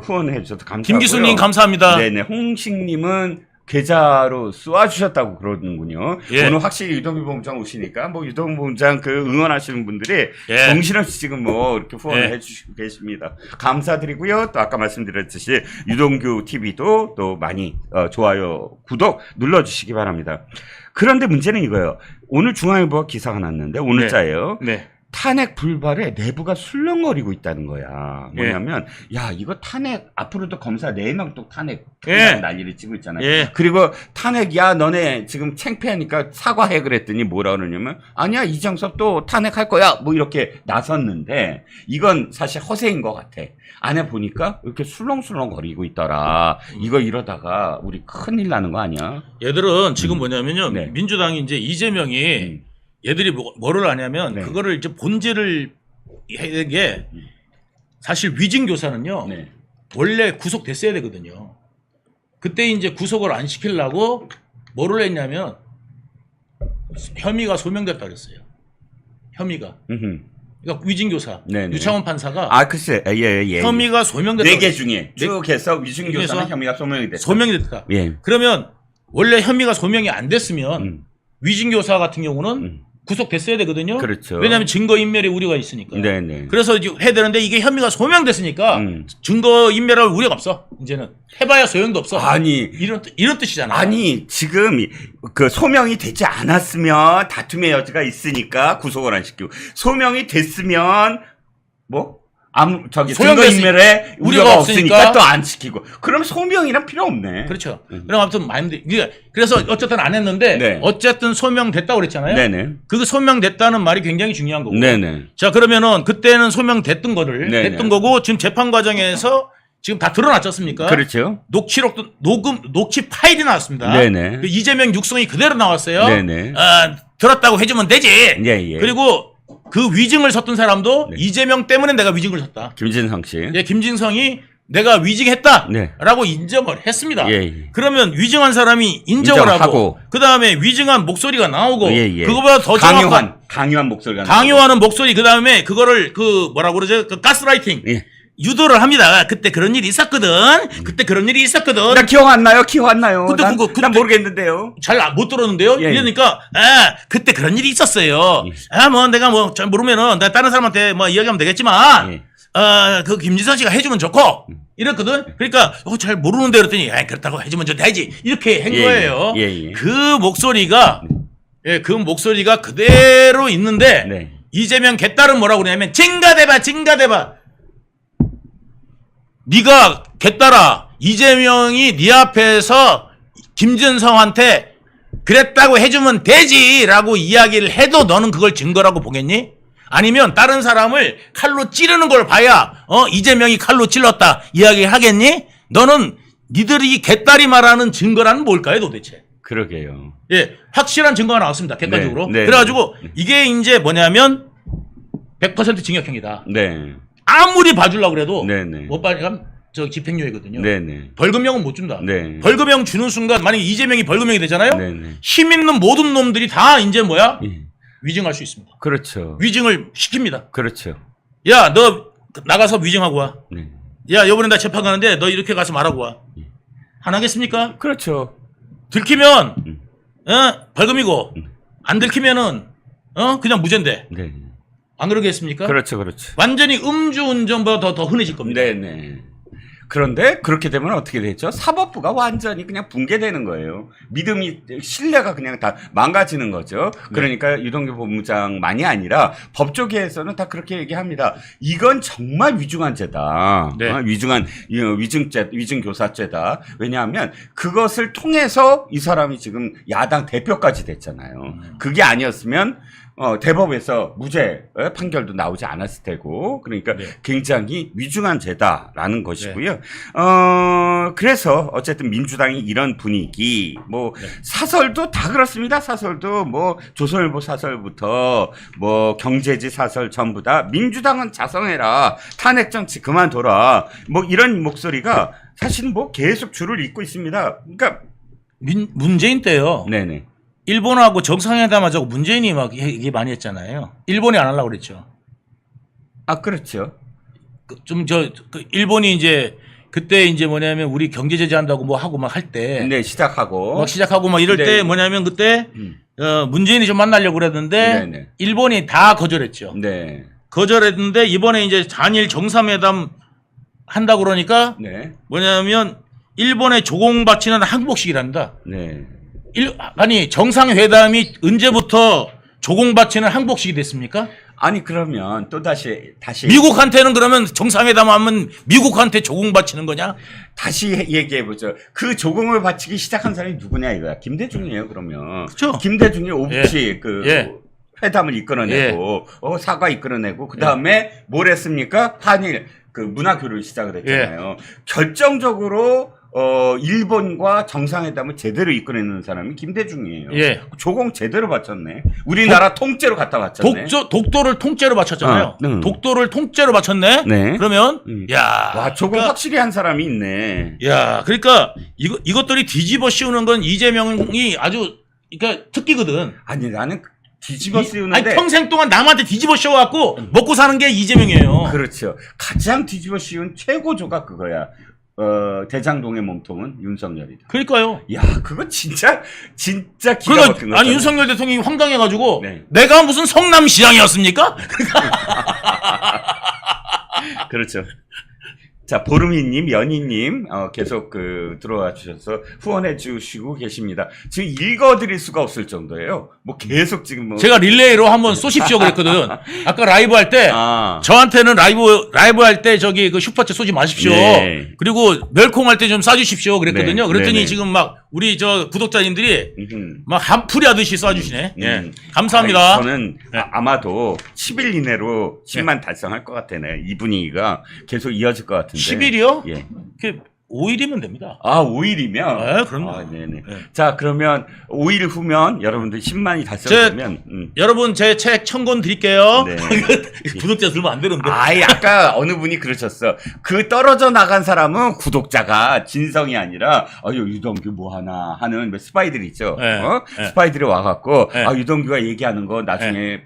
후원해 주셔서 감사하고요. 김기수님 감사합니다. 네네. 홍식님은 계좌로 쏘아주셨다고 그러는군요. 예. 오늘 확실히 유동규 본부장 오시니까 뭐 유동규 본부장 그 응원하시는 분들이 예. 정신없이 지금 뭐 이렇게 후원을 예. 해주시고 계십니다. 감사드리고요. 또 아까 말씀드렸듯이 유동규 TV도 또 많이 좋아요, 구독 눌러주시기 바랍니다. 그런데 문제는 이거예요. 오늘 중앙일보가 기사가 났는데 오늘자예요. 네. 탄핵 불발에 내부가 술렁거리고 있다는 거야. 뭐냐면, 야, 이거 탄핵, 앞으로도 검사 4명 또 탄핵 난리를 치고 있잖아요. 예. 그리고 탄핵, 야, 너네 지금 창피하니까 사과해 그랬더니 뭐라 그러냐면, 아니야, 이정섭 또 탄핵할 거야. 뭐 이렇게 나섰는데, 이건 사실 허세인 것 같아. 안에 보니까 이렇게 술렁술렁거리고 있더라. 이거 이러다가 우리 큰일 나는 거 아니야? 얘들은 지금 뭐냐면요. 네. 민주당이 이제 이재명이 얘들이 뭐를 하냐면 네. 그거를 이제 본질을 해야 게 사실 위증교사는요. 네. 원래 구속됐어야 되거든요. 그때 이제 구속을 안 시키려고 뭐를 했냐면 혐의가 소명됐다 그랬어요. 혐의가. 그러니까 위증교사. 네네. 유창원 판사가 아, 글쎄, 예. 혐의가 소명됐다. 4개 중에 쭉 해서 위증교사는 혐의가 소명이 됐다. 소명이 됐다. 예. 그러면 원래 혐의가 소명이 안 됐으면 위증교사 같은 경우는 구속됐어야 되거든요. 그렇죠. 왜냐하면 증거인멸의 우려가 있으니까. 네네. 그래서 이제 해야 되는데 이게 혐의가 소명됐으니까 증거인멸할 우려가 없어. 이제는 해봐야 소용도 없어. 아니, 이런 뜻이잖아. 아니, 지금 그 소명이 되지 않았으면 다툼의 여지가 있으니까 구속을 안 시키고, 소명이 됐으면 뭐? 증거인멸에 우려가 없으니까 또 안 시키고. 그럼 소명이란 필요 없네. 그렇죠. 그럼 아무튼 그래서 어쨌든 안 했는데 네. 어쨌든 소명됐다고 그랬잖아요. 네네. 그 소명됐다는 말이 굉장히 중요한 거고. 네네. 자, 그러면은 그때는 소명됐던 거를 네네. 됐던 거고 지금 재판 과정에서 지금 다 드러났지 않습니까? 그렇죠. 녹취록도 녹취 파일이 나왔습니다. 네네. 그 이재명 육성이 그대로 나왔어요. 네네. 들었다고 해주면 되지. 예. 그리고 그 위증을 섰던 사람도 네. 이재명 때문에 내가 위증을 섰다. 김진성 씨. 예, 김진성이 내가 위증했다라고 인정을 했습니다. 예. 그러면 위증한 사람이 인정을 하고 그 다음에 위증한 목소리가 나오고 그거보다 더 강요한 목소리가 강요하는 목소리 그 다음에 그거를 뭐라고 그러죠? 그 가스라이팅. 예. 유도를 합니다. 그때 그런 일이 있었거든. 그때 그런 일이 있었거든. 나 기억 안 나요? 근데 난 모르겠는데요. 잘 못 들었는데요. 예. 이러니까 그때 그런 일이 있었어요. 내가 잘 모르면은 내가 다른 사람한테 이야기하면 되겠지만 그 김지성 씨가 해주면 좋고 이랬거든. 그러니까 잘 모르는데 그랬더니 그렇다고 해주면 되지. 이렇게 한 거예요. 그 목소리가 그 목소리가 그대로 있는데 이재명 개딸은 뭐라고 그러냐면 징가대봐. 네가 개딸아 이재명이 네 앞에서 김진성한테 그랬다고 해주면 되지라고 이야기를 해도 너는 그걸 증거라고 보겠니? 아니면 다른 사람을 칼로 찌르는 걸 봐야 이재명이 칼로 찔렀다 이야기하겠니? 너는 니들이 개딸이 말하는 증거라는 뭘까요 도대체? 그러게요. 예, 확실한 증거가 나왔습니다. 객관적으로. 네. 그래가지고 이게 이제 뭐냐면 100% 징역형이다. 네. 아무리 봐주려고 그래도 네네. 못 봐주면 징역이거든요. 네네. 벌금형은 못 준다. 네. 벌금형 주는 순간 만약에 이재명이 벌금형이 되잖아요. 네네. 힘 있는 모든 놈들이 다 이제 위증할 수 있습니다. 그렇죠. 위증을 시킵니다. 그렇죠. 야, 너 나가서 위증하고 와. 네. 야, 이번에 나 재판 가는데 너 이렇게 가서 말하고 와. 안 하겠습니까? 그렇죠. 들키면 벌금이고 안 들키면은 그냥 무죄인데. 네. 안 그러겠습니까? 그렇죠. 완전히 음주운전보다 더 흔해질 겁니다. 네네. 그런데 그렇게 되면 어떻게 되죠? 사법부가 완전히 그냥 붕괴되는 거예요. 신뢰가 그냥 다 망가지는 거죠. 그러니까 유동규 본부장만이 아니라 법조계에서는 다 그렇게 얘기합니다. 이건 정말 위중한 죄다. 네. 위증교사죄다. 왜냐하면 그것을 통해서 이 사람이 지금 야당 대표까지 됐잖아요. 그게 아니었으면 대법에서 무죄 판결도 나오지 않았을 테고, 그러니까 굉장히 위중한 죄다라는 것이고요. 그래서 어쨌든 민주당이 이런 분위기, 사설도 다 그렇습니다. 사설도 조선일보 사설부터 경제지 사설 전부 다 민주당은 자성해라, 탄핵 정치 그만둬라, 이런 목소리가 사실은 계속 줄을 잇고 있습니다. 그러니까 문재인 때요. 네네. 일본하고 정상회담하자고 문재인이 막 얘기 많이 했잖아요. 일본이 안 하려고 그랬죠. 아, 그렇죠. 일본이 이제 그때 이제 뭐냐면 우리 경제 제재한다고 뭐 하고 막 할 때. 네, 시작하고 막 이럴 네. 때 뭐냐면 그때 문재인이 좀 만나려고 그랬는데 네네. 일본이 다 거절했죠. 네. 거절했는데 이번에 이제 한일 정상회담 한다고 그러니까 네. 뭐냐면 일본에 조공 바치는 항복식이란다. 네. 아니 정상회담이 언제부터 조공 바치는 항복식이 됐습니까? 아니 그러면 또 다시 미국한테는 그러면 정상회담 하면 미국한테 조공 바치는 거냐? 다시 얘기해 보죠. 그 조공을 바치기 시작한 사람이 누구냐 이거야. 김대중이에요. 그러면 그렇죠. 김대중이 오부치 예. 회담을 이끌어내고 사과 이끌어내고 그 다음에 뭘 했습니까? 한일 그 문화교류를 시작을 했잖아요. 결정적으로 일본과 정상회담을 제대로 이끌어내는 사람이 김대중이에요. 예. 조공 제대로 바쳤네. 우리나라 통째로 갖다 바쳤네. 독도를 통째로 바쳤잖아요. 독도를 통째로 바쳤네. 네. 그러면 야, 와, 조공 그러니까, 확실히 한 사람이 있네. 야, 그러니까 이것들이 뒤집어 씌우는 건 이재명이 아주 그러니까 특기거든. 아니 나는 뒤집어 씌우는데 아니, 평생 동안 남한테 뒤집어 씌워갖고 먹고 사는 게 이재명이에요. 그렇죠. 가장 뒤집어 씌운 최고조가 그거야. 대장동의 몸통은 윤석열이다. 그러니까요. 야, 그거 진짜 기가 막힌 거. 아니 윤석열 대통령이 황당해가지고 네. 내가 무슨 성남시장이었습니까? 그렇죠. 자, 보름이님, 연희님, 계속 들어와 주셔서 후원해 주시고 계십니다. 지금 읽어드릴 수가 없을 정도예요. 뭐 계속 지금 뭐. 제가 릴레이로 한번 쏘십시오 그랬거든. 아까 라이브 할 때, 저한테는 라이브 할 때 저기 그 슈퍼챗 쏘지 마십시오. 네. 그리고 멸콩 할 때 좀 쏴주십시오 그랬거든요. 네. 그랬더니 네네. 지금 막 우리 저 구독자님들이 막 한풀이 하듯이 쏴주시네. 예. 감사합니다. 아니, 저는 아마도 10일 이내로 10만 달성할 것 같아요. 이 분위기가 계속 이어질 것 같은데. 10일이요? 예. 5일이면 됩니다. 아, 5일이면? 네, 그럼요. 네네. 네. 자, 그러면 5일 후면 여러분들 10만이 달성되면. 여러분, 제 책 천권 드릴게요. 네. 구독자 들면 안 되는데. 아이, 아까 어느 분이 그러셨어. 그 떨어져 나간 사람은 구독자가 진성이 아니라, 유동규 뭐 하나 하는 스파이들이 있죠. 네. 네. 스파이들이 와갖고, 네. 유동규가 얘기하는 거 나중에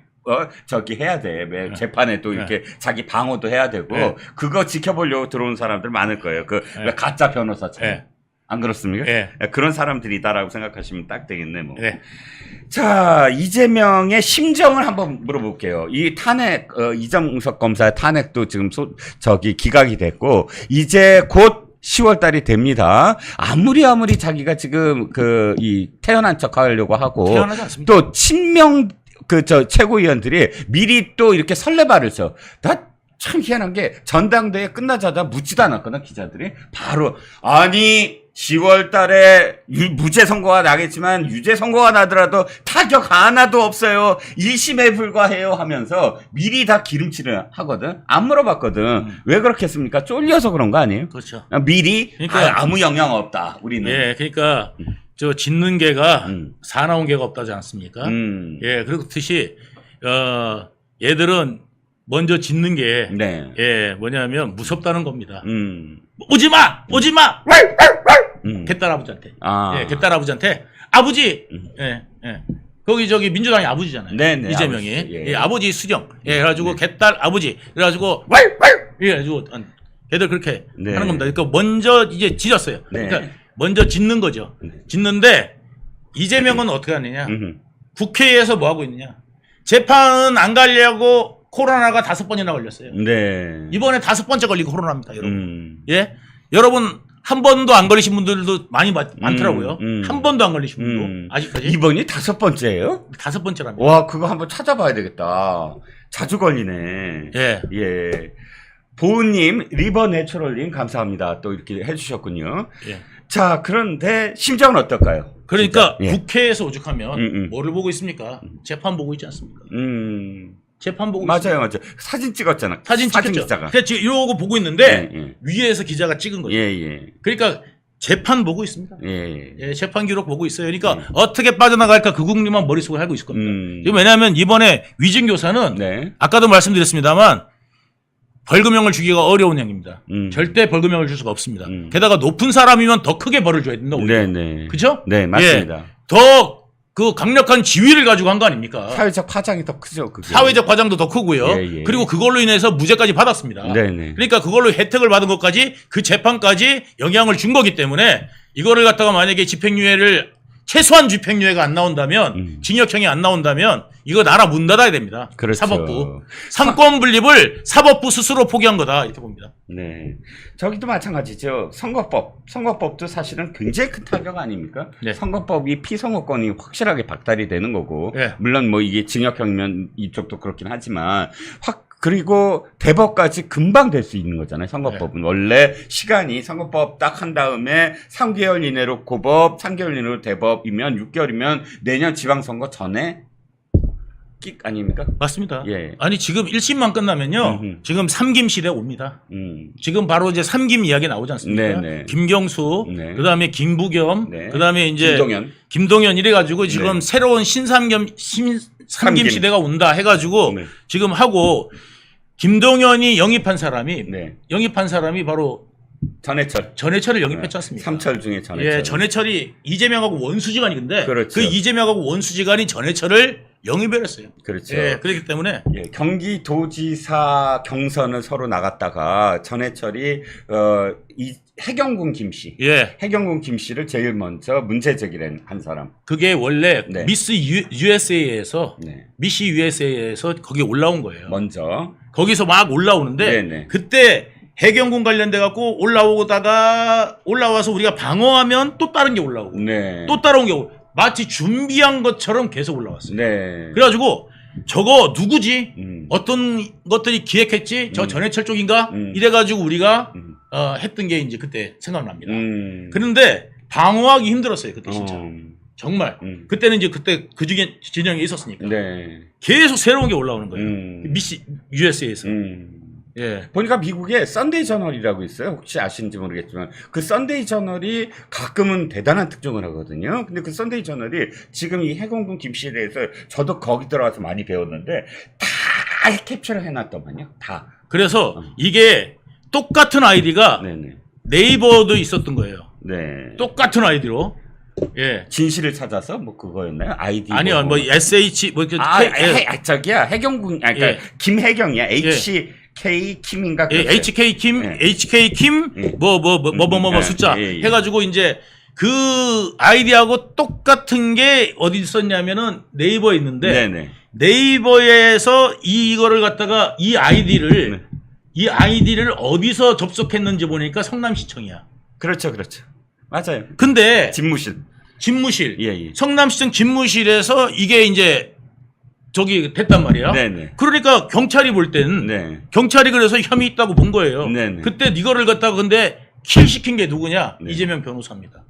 저기 해야 돼. 재판에 또 이렇게 자기 방어도 해야 되고, 그거 지켜보려고 들어온 사람들 많을 거예요. 왜 가짜 변호사처럼. 안 그렇습니까? 그런 사람들이다라고 생각하시면 딱 되겠네, 뭐. 자, 이재명의 심정을 한번 물어볼게요. 이 탄핵, 이정석 검사의 탄핵도 지금 기각이 됐고, 이제 곧 10월 달이 됩니다. 아무리 자기가 지금 태어난 척 하려고 하고, 태어나지 않습니다. 또 친명 최고위원들이 미리 또 이렇게 설레발을 쳐. 나 참 희한한 게 전당대회 끝나자마자 묻지도 않았거든, 기자들이. 바로, 아니, 10월 달에 무죄 선고가 나겠지만 유죄 선고가 나더라도 타격 하나도 없어요. 1심에 불과해요 하면서 미리 다 기름칠을 하거든. 안 물어봤거든. 왜 그렇게 했습니까? 쫄려서 그런 거 아니에요? 그렇죠. 미리 그러니까, 아무 영향 없다. 우리는. 예, 그러니까 저 짖는 개가 사나운 개가 없다지 않습니까? 예, 그렇듯이 얘들은 먼저 짖는 게 뭐냐면 무섭다는 겁니다. 오지 마! 개딸아버지한테. 개딸아버지한테 아버지! 거기 민주당이 아버지잖아요. 네네, 이재명이. 아버지. 아버지 수령. 그래가지고 개딸 아버지. 그래가지고 그래가지고 걔들 그렇게 하는 겁니다. 그러니까 먼저 이제 짖었어요. 그러니까 먼저 짖는 거죠. 짖는데 이재명은 어떻게 하느냐. 국회에서 뭐 하고 있느냐. 재판은 안 가려고 코로나가 5번이나 걸렸어요. 네. 이번에 5번째 걸리고 코로나입니다, 여러분. 예? 여러분, 한 번도 안 걸리신 분들도 많더라고요. 한 번도 안 걸리신 분도. 아직까지. 이번이 5번째예요? 5번째랍니다. 와, 그거 한번 찾아봐야 되겠다. 자주 걸리네. 예. 보은님, 리버 내추럴님, 감사합니다. 또 이렇게 해주셨군요. 예. 자, 그런데 심정은 어떨까요? 그러니까 국회에서 오죽하면 뭐를 보고 있습니까? 재판 보고 있지 않습니까? 재판 보고 맞아요. 사진 찍었잖아. 사진 찍었죠. 기자가. 그래서 지금 이러고 보고 있는데 위에서 기자가 찍은 거죠. 그러니까 재판 보고 있습니다. 재판 기록 보고 있어요. 그러니까 어떻게 빠져나갈까 그 국리만 머릿속에 알고 있을 겁니다. 왜냐하면 이번에 위증교사는 아까도 말씀드렸습니다만 벌금형을 주기가 어려운 형입니다. 절대 벌금형을 줄 수가 없습니다. 게다가 높은 사람이면 더 크게 벌을 줘야 된다. 네네. 그죠? 네, 맞습니다. 더 그 강력한 지위를 가지고 한 거 아닙니까? 사회적 파장이 더 크죠. 그게. 사회적 과정도 더 크고요. 예, 예. 그리고 그걸로 인해서 무죄까지 받았습니다. 네네. 그러니까 그걸로 혜택을 받은 것까지 그 재판까지 영향을 준 거기 때문에 이거를 갖다가 만약에 집행유예를 최소한 집행유예가 안 나온다면 징역형이 안 나온다면 이거 나라 문 닫아야 됩니다. 그렇죠. 사법부. 상권 분립을 사법부 스스로 포기한 거다 이렇게 봅니다. 네. 저기도 마찬가지죠. 선거법도 사실은 굉장히 큰 타격 아닙니까? 네. 선거법이 피선거권이 확실하게 박탈이 되는 거고 네. 물론 뭐 이게 징역형이면 이쪽도 그렇긴 하지만 그리고 대법까지 금방 될 수 있는 거잖아요. 선거법은. 네. 원래 시간이 선거법 딱 한 다음에 3개월 이내로 고법, 3개월 이내로 대법이면 6개월이면 내년 지방선거 전에 끽 아닙니까? 맞습니다. 예. 아니 지금 1심만 끝나면요. 지금 3김 시대 옵니다. 지금 바로 이제 3김 이야기 나오지 않습니까? 네네. 김경수, 네. 그다음에 김부겸, 네. 그다음에 이제 김동연 이래 가지고 지금 네. 새로운 삼김 시대가 온다 해 가지고 네. 지금 하고 김동연이 영입한 사람이 네. 바로 전해철을 영입했지 않습니까? 삼철 중에 전해철. 예, 전해철이 이재명하고 원수지간이 근데 그렇죠. 그 이재명하고 원수지간이 전해철을 영입을 했어요. 그렇죠. 예, 그렇기 때문에 예, 경기도지사 경선을 서로 나갔다가 전해철이 이 해경군 김씨, 예, 해경군 김씨를 제일 먼저 문제 제기를 한 사람. 그게 원래 네. 미스 USA에서 네. 미시 USA에서 거기 올라온 거예요. 먼저 거기서 막 올라오는데 네네. 그때 해경군 관련돼 갖고 올라와서 우리가 방어하면 또 다른 게 올라오고 네. 또 따라온 게 마치 준비한 것처럼 계속 올라왔어요. 네. 그래가지고 저거 누구지? 어떤 것들이 기획했지? 저 전해철 쪽인가? 이래가지고 우리가 했던 게 이제 그때 생각납니다. 그런데 방어하기 힘들었어요. 그때 진짜. 정말. 그때는 이제 그때 그 중에 진영이 있었으니까. 네. 계속 새로운 게 올라오는 거예요. 미시 USA에서. 예. 보니까 미국에 썬데이 저널이라고 있어요. 혹시 아시는지 모르겠지만 그 썬데이 저널이 가끔은 대단한 특종을 하거든요. 근데 그 썬데이 저널이 지금 이 해공군 김씨에 대해서 저도 거기 들어가서 많이 배웠는데 다 캡처를 해놨더만요. 다. 그래서 이게 똑같은 아이디가 네네. 네이버도 있었던 거예요. 네. 똑같은 아이디로. 예. 진실을 찾아서 뭐 그거였나요? 아이디. 아니요, 뭐 SH 뭐 저기야 해경군 그러니까 예. 김해경이야. HK 킴인가? 예, HK 킴, 예. HK 킴, 예. 숫자 예. 해가지고 이제 그 아이디하고 똑같은 게 어디 있었냐면은 네이버에 있는데 네네. 네이버에서 이거를 갖다가 이 아이디를 어디서 접속했는지 보니까 성남시청이야. 그렇죠. 맞아요. 근데 집무실. 예. 성남시청 집무실에서 이게 이제 저기 됐단 말이야. 네네. 그러니까 경찰이 볼 때는 네. 경찰이 그래서 혐의 있다고 본 거예요. 네네. 그때 이거를 갖다가 근데 킬 시킨 게 누구냐? 네. 이재명 변호사입니다.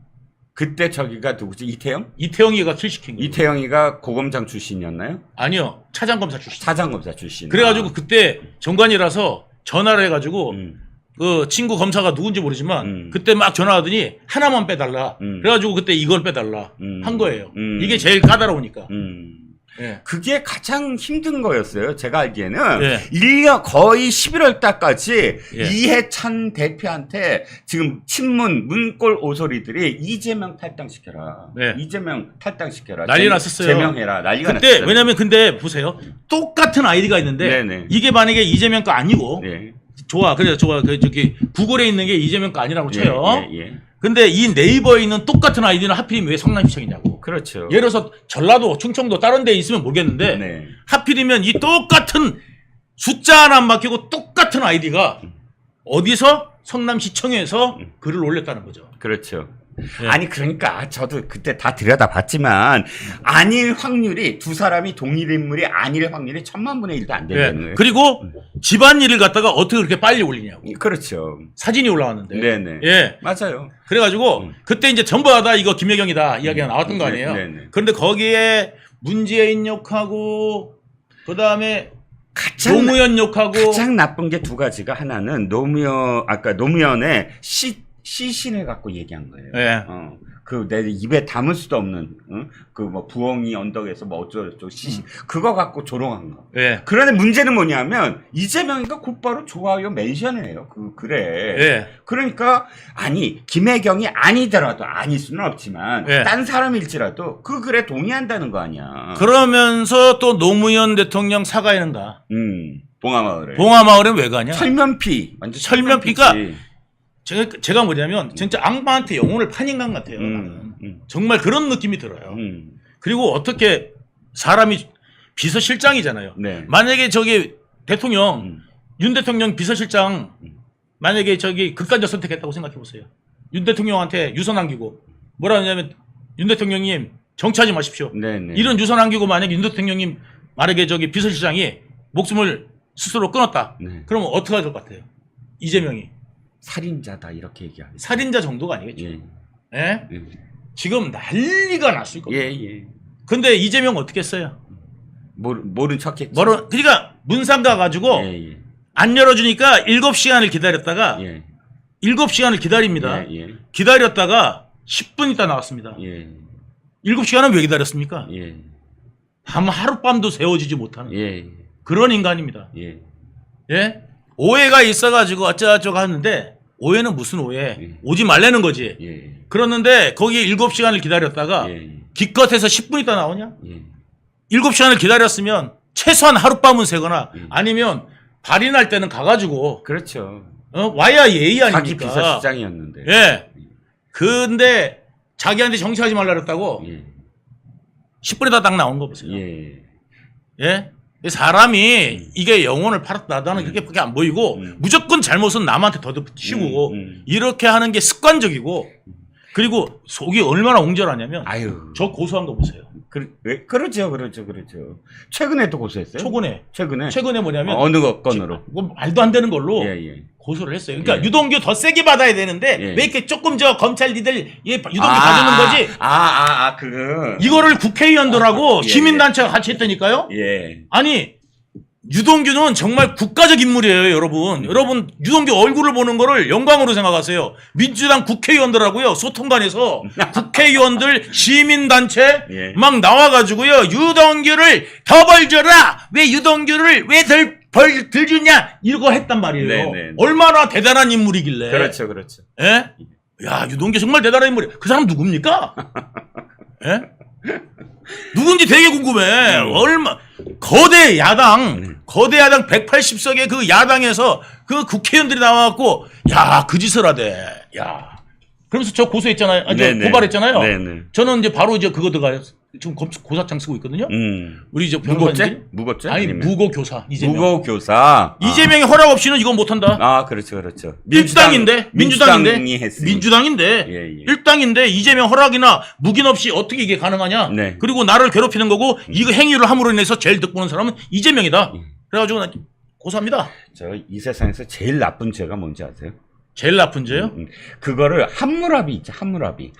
그때 저기가 누구지? 이태영? 이태영이가 킬 시킨 거예요. 이태영이가 고검장 출신이었나요? 아니요. 차장검사 출신. 차장검사 출신. 그래가지고 그때 정관이라서 전화를 해가지고 그 친구 검사가 누군지 모르지만 그때 막 전화하더니 하나만 빼달라. 그래가지고 그때 이걸 빼달라 한 거예요. 이게 제일 까다로우니까. 예. 그게 가장 힘든 거였어요. 제가 알기에는 예. 1년 거의 11월 달까지 예. 이해찬 대표한테 지금 친문 문골 오소리들이 이재명 탈당시켜라. 네. 이재명 탈당시켜라. 난리 났었어요. 제명해라. 난리가 그때 났어요. 왜냐면 근데 보세요. 똑같은 아이디가 있는데 네네. 이게 만약에 이재명 거 아니고 예. 좋아. 그 저기 구글에 있는 게 이재명 거 아니라고 쳐요. 예. 근데 이 네이버에 있는 똑같은 아이디는 하필이면 왜 성남시청이냐고. 그렇죠. 예를 들어서 전라도, 충청도 다른 데에 있으면 모르겠는데 네. 하필이면 이 똑같은 숫자 하나 안 막히고 똑같은 아이디가 어디서 성남시청에서 글을 올렸다는 거죠. 그렇죠. 네. 아니 그러니까 저도 그때 다 들여다봤지만 아닐 확률이 두 사람이 동일 인물이 아닐 확률이 1000만분의 1도 안 되는 거예요. 그리고 집안일을 갖다가 어떻게 그렇게 빨리 올리냐고. 그렇죠. 사진이 올라왔는데. 네네. 예. 맞아요. 그래가지고 그때 이제 전부 다 이거 김혜경이다 이야기가 나왔던 거 아니에요. 네네. 그런데 거기에 문재인 욕하고 그 다음에 노무현 욕하고 가장 나쁜 게 두 가지가 하나는 노무현의 시신을 갖고 얘기한 거예요. 예. 그 내 입에 담을 수도 없는 그 뭐 부엉이 언덕에서 뭐 어쩌고저쩌고 시신 그거 갖고 조롱한 거. 예. 그런데 문제는 뭐냐면 이재명이가 곧바로 좋아요 멘션을 해요. 그래. 예. 그러니까 아니 김혜경이 아니더라도 아닐 수는 없지만 예. 딴 사람일지라도 그 글에 동의한다는 거 아니야. 그러면서 또 노무현 대통령 사과에는가? 봉하마을에. 봉하마을엔 왜 가냐? 철면피. 완전 철면피가 제가 뭐냐면 진짜 악마한테 영혼을 판 인간 같아요. 정말 그런 느낌이 들어요. 그리고 어떻게 사람이 비서실장이잖아요. 네. 만약에 저기 대통령 윤 대통령 비서실장 만약에 저기 극단적 선택했다고 생각해 보세요. 윤 대통령한테 유선 남기고 뭐라 하냐면 윤 대통령님 정치하지 마십시오. 네네. 이런 유선 남기고 만약에 윤 대통령님 만약에 저기 비서실장이 목숨을 스스로 끊었다. 네. 그러면 어떻게 할 것 같아요? 이재명이 살인자다 이렇게 얘기하죠. 살인자 정도가 아니겠죠. 예. 예? 지금 난리가 났을 겁니다. 예. 근데 이재명 어떻게 했어요? 모른 척했죠. 그러니까 문상 가가지고 예. 안 열어주니까 7시간을 기다렸다가 예. 7시간을 기다립니다. 예. 기다렸다가 10분 있다 나왔습니다. 예. 7시간은 왜 기다렸습니까? 예. 하룻밤도 세워지지 못하는 예. 그런 인간입니다. 예. 예? 오해가 있어가지고 어쩌고저쩌고 하는데 오해는 무슨 오해? 예. 오지 말라는 거지. 예. 그러는데 거기 7시간을 기다렸다가 예. 기껏해서 10분 있다 나오냐? 예. 7시간을 기다렸으면 최소한 하룻밤은 새거나 예. 아니면 발이 날 때는 가가지고 그렇죠. 와야 예의 아닙니까? 자기 비서실장이었는데. 예. 근데 자기한테 정치하지 말라 그랬다고 예. 10분에다 딱 나온 거 보세요. 예. 예? 사람이 이게 영혼을 팔았다. 나는 그렇게밖에 안 보이고 무조건 잘못은 남한테 덧붙이고 이렇게 하는 게 습관적이고 그리고 속이 얼마나 옹졸하냐면 아유. 저 고소한 거 보세요. 그렇죠. 최근에 또 고소했어요? 최근에 뭐냐면 어느 건으로? 말도 안 되는 걸로 예. 고소를 했어요. 그러니까 예. 유동규 더 세게 받아야 되는데 예. 왜 이렇게 조금 저 검찰 니들 유동규 봐주는 거지? 그거. 이거를 국회의원들하고 예. 시민단체가 같이 했다니까요? 예. 아니 유동규는 정말 국가적 인물이에요, 여러분. 여러분 유동규 얼굴을 보는 거를 영광으로 생각하세요. 민주당 국회의원들하고요 소통관에서 국회의원들 시민단체 예. 막 나와가지고요 유동규를 더 벌 줘라. 왜 유동규를 왜 덜 주냐 이거 했단 말이에요. 네네. 얼마나 대단한 인물이길래. 그렇죠. 예? 야 유동규 정말 대단한 인물이야. 그 사람 누굽니까? 예? 누군지 되게 궁금해. 거대 야당 180석의 그 야당에서 그 국회의원들이 나와갖고 야 그 짓을 하대. 야 그러면서 저 고소했잖아요. 고발했잖아요. 네네. 저는 이제 바로 이제 그거 들어가요. 지금 고사장 쓰고 있거든요. 우리 이제 무고죄? 아니 무고교사 이재명. 무고교사. 이재명이 허락 없이는 이건 못한다. 그렇죠. 민주당인데. 예. 일당인데 이재명 허락이나 묵인 없이 어떻게 이게 가능하냐? 네. 그리고 나를 괴롭히는 거고 이거 행위를 함으로 인해서 제일 득보는 사람은 이재명이다. 그래가지고 나 고소합니다. 이 세상에서 제일 나쁜 죄가 뭔지 아세요? 제일 나쁜 죄요? 그거를 함무라비 있죠. 함무라비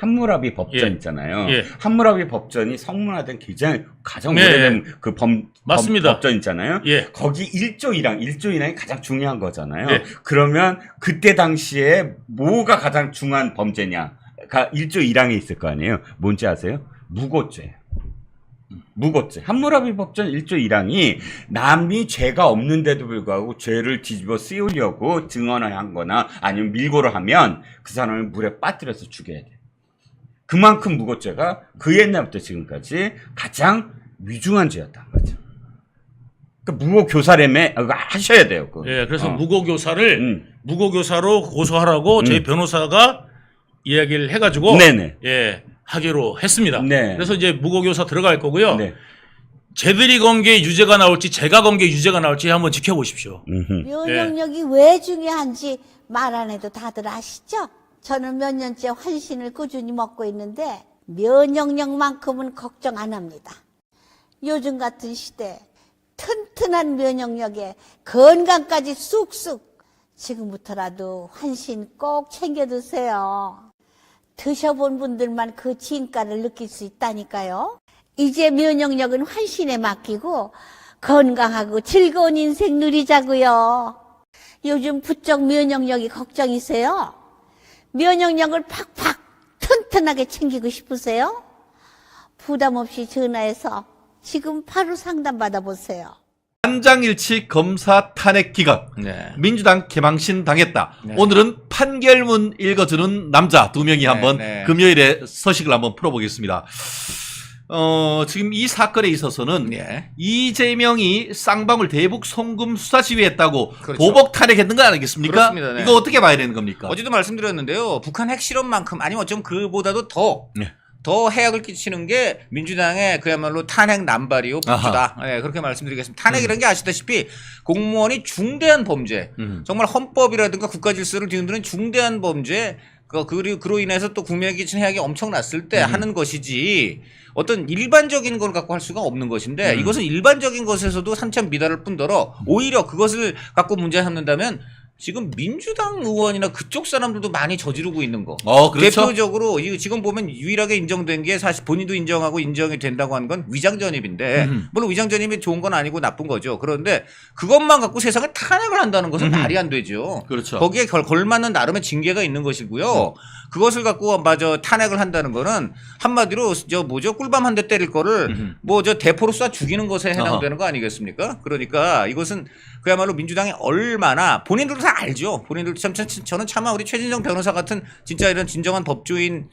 법전 예. 있잖아요. 예. 함무라비 법전이 성문화된 가장 네. 오래된 그 맞습니다. 법전 있잖아요. 예. 거기 1조 1항이 가장 중요한 거잖아요. 예. 그러면 그때 당시에 뭐가 가장 중요한 범죄냐? 1조 1항에 있을 거 아니에요. 뭔지 아세요? 무고죄. 함무라비 법전 1조 1항이 남이 죄가 없는데도 불구하고 죄를 뒤집어 씌우려고 증언을 한 거나 아니면 밀고를 하면 그 사람을 물에 빠뜨려서 죽여야 돼. 그만큼 무고죄가 그 옛날부터 지금까지 가장 위중한 죄였다는 거죠. 그러니까 무고교사라며 하셔야 돼요. 그거. 예, 그래서 무고교사로 고소하라고 저희 변호사가 이야기를 해가지고 네네. 예. 하기로 했습니다. 네. 그래서 이제 무고교사 들어갈 거고요. 네. 쟤들이 건 게 유죄가 나올지 제가 건 게 유죄가 나올지 한번 지켜보십시오. 면역력이 왜 중요한지 말 안 해도 다들 아시죠? 저는 몇 년째 환신을 꾸준히 먹고 있는데 면역력만큼은 걱정 안 합니다. 요즘 같은 시대 튼튼한 면역력에 건강까지 쑥쑥 지금부터라도 환신 꼭 챙겨 드세요. 드셔본 분들만 그 진가를 느낄 수 있다니까요. 이제 면역력은 환신에 맡기고 건강하고 즐거운 인생 누리자고요. 요즘 부쩍 면역력이 걱정이세요? 면역력을 팍팍 튼튼하게 챙기고 싶으세요? 부담 없이 전화해서 지금 바로 상담 받아보세요. 만장일치 검사 탄핵 기각. 네. 민주당 개망신 당했다. 네. 오늘은 판결문 읽어주는 남자 두 명이 한번 금요일에 서식을 한번 풀어보겠습니다. 지금 이 사건에 있어서는 이재명이 쌍방울 대북 송금 수사 지휘했다고 그렇죠. 보복 탄핵했는 거 아니겠습니까? 그렇습니다. 네. 이거 어떻게 봐야 되는 겁니까? 어제도 말씀드렸는데요. 북한 핵실험만큼 아니면 좀 그보다도 더 해악을 끼치는 게 민주당의 그야말로 탄핵 남발이요 복주다. 네, 그렇게 말씀드리겠습니다. 탄핵이라는 게 아시다시피 공무원이 중대한 범죄, 정말 헌법이라든가 국가 질서를 뒤흔드는 중대한 범죄, 그로 인해서 또 국민에게 끼친 해악이 엄청났을 때 하는 것이지 어떤 일반적인 걸 갖고 할 수가 없는 것인데 이것은 일반적인 것에서도 산참 미달할 뿐더러 오히려 그것을 갖고 문제 삼는다면 지금 민주당 의원이나 그쪽 사람들도 많이 저지르고 있는 거. 그렇죠. 대표적으로 지금 보면 유일하게 인정된 게 사실 본인도 인정하고 인정이 된다고 하는 건 위장전입인데 물론 위장전입이 좋은 건 아니고 나쁜 거죠. 그런데 그것만 갖고 세상에 탄핵을 한다는 것은 말이 안 되죠. 그렇죠. 거기에 걸맞는 나름의 징계가 있는 것이고요. 그것을 갖고 마저 탄핵을 한다는 거는 한마디로 꿀밤 한 대 때릴 거를 대포로 쏴 죽이는 것에 해당되는 거 아니겠습니까? 그러니까 이것은 그야말로 민주당이 얼마나 본인들도 다 알죠. 본인들도 저는 차마 우리 최진정 변호사 같은 진짜 이런 진정한 법조인이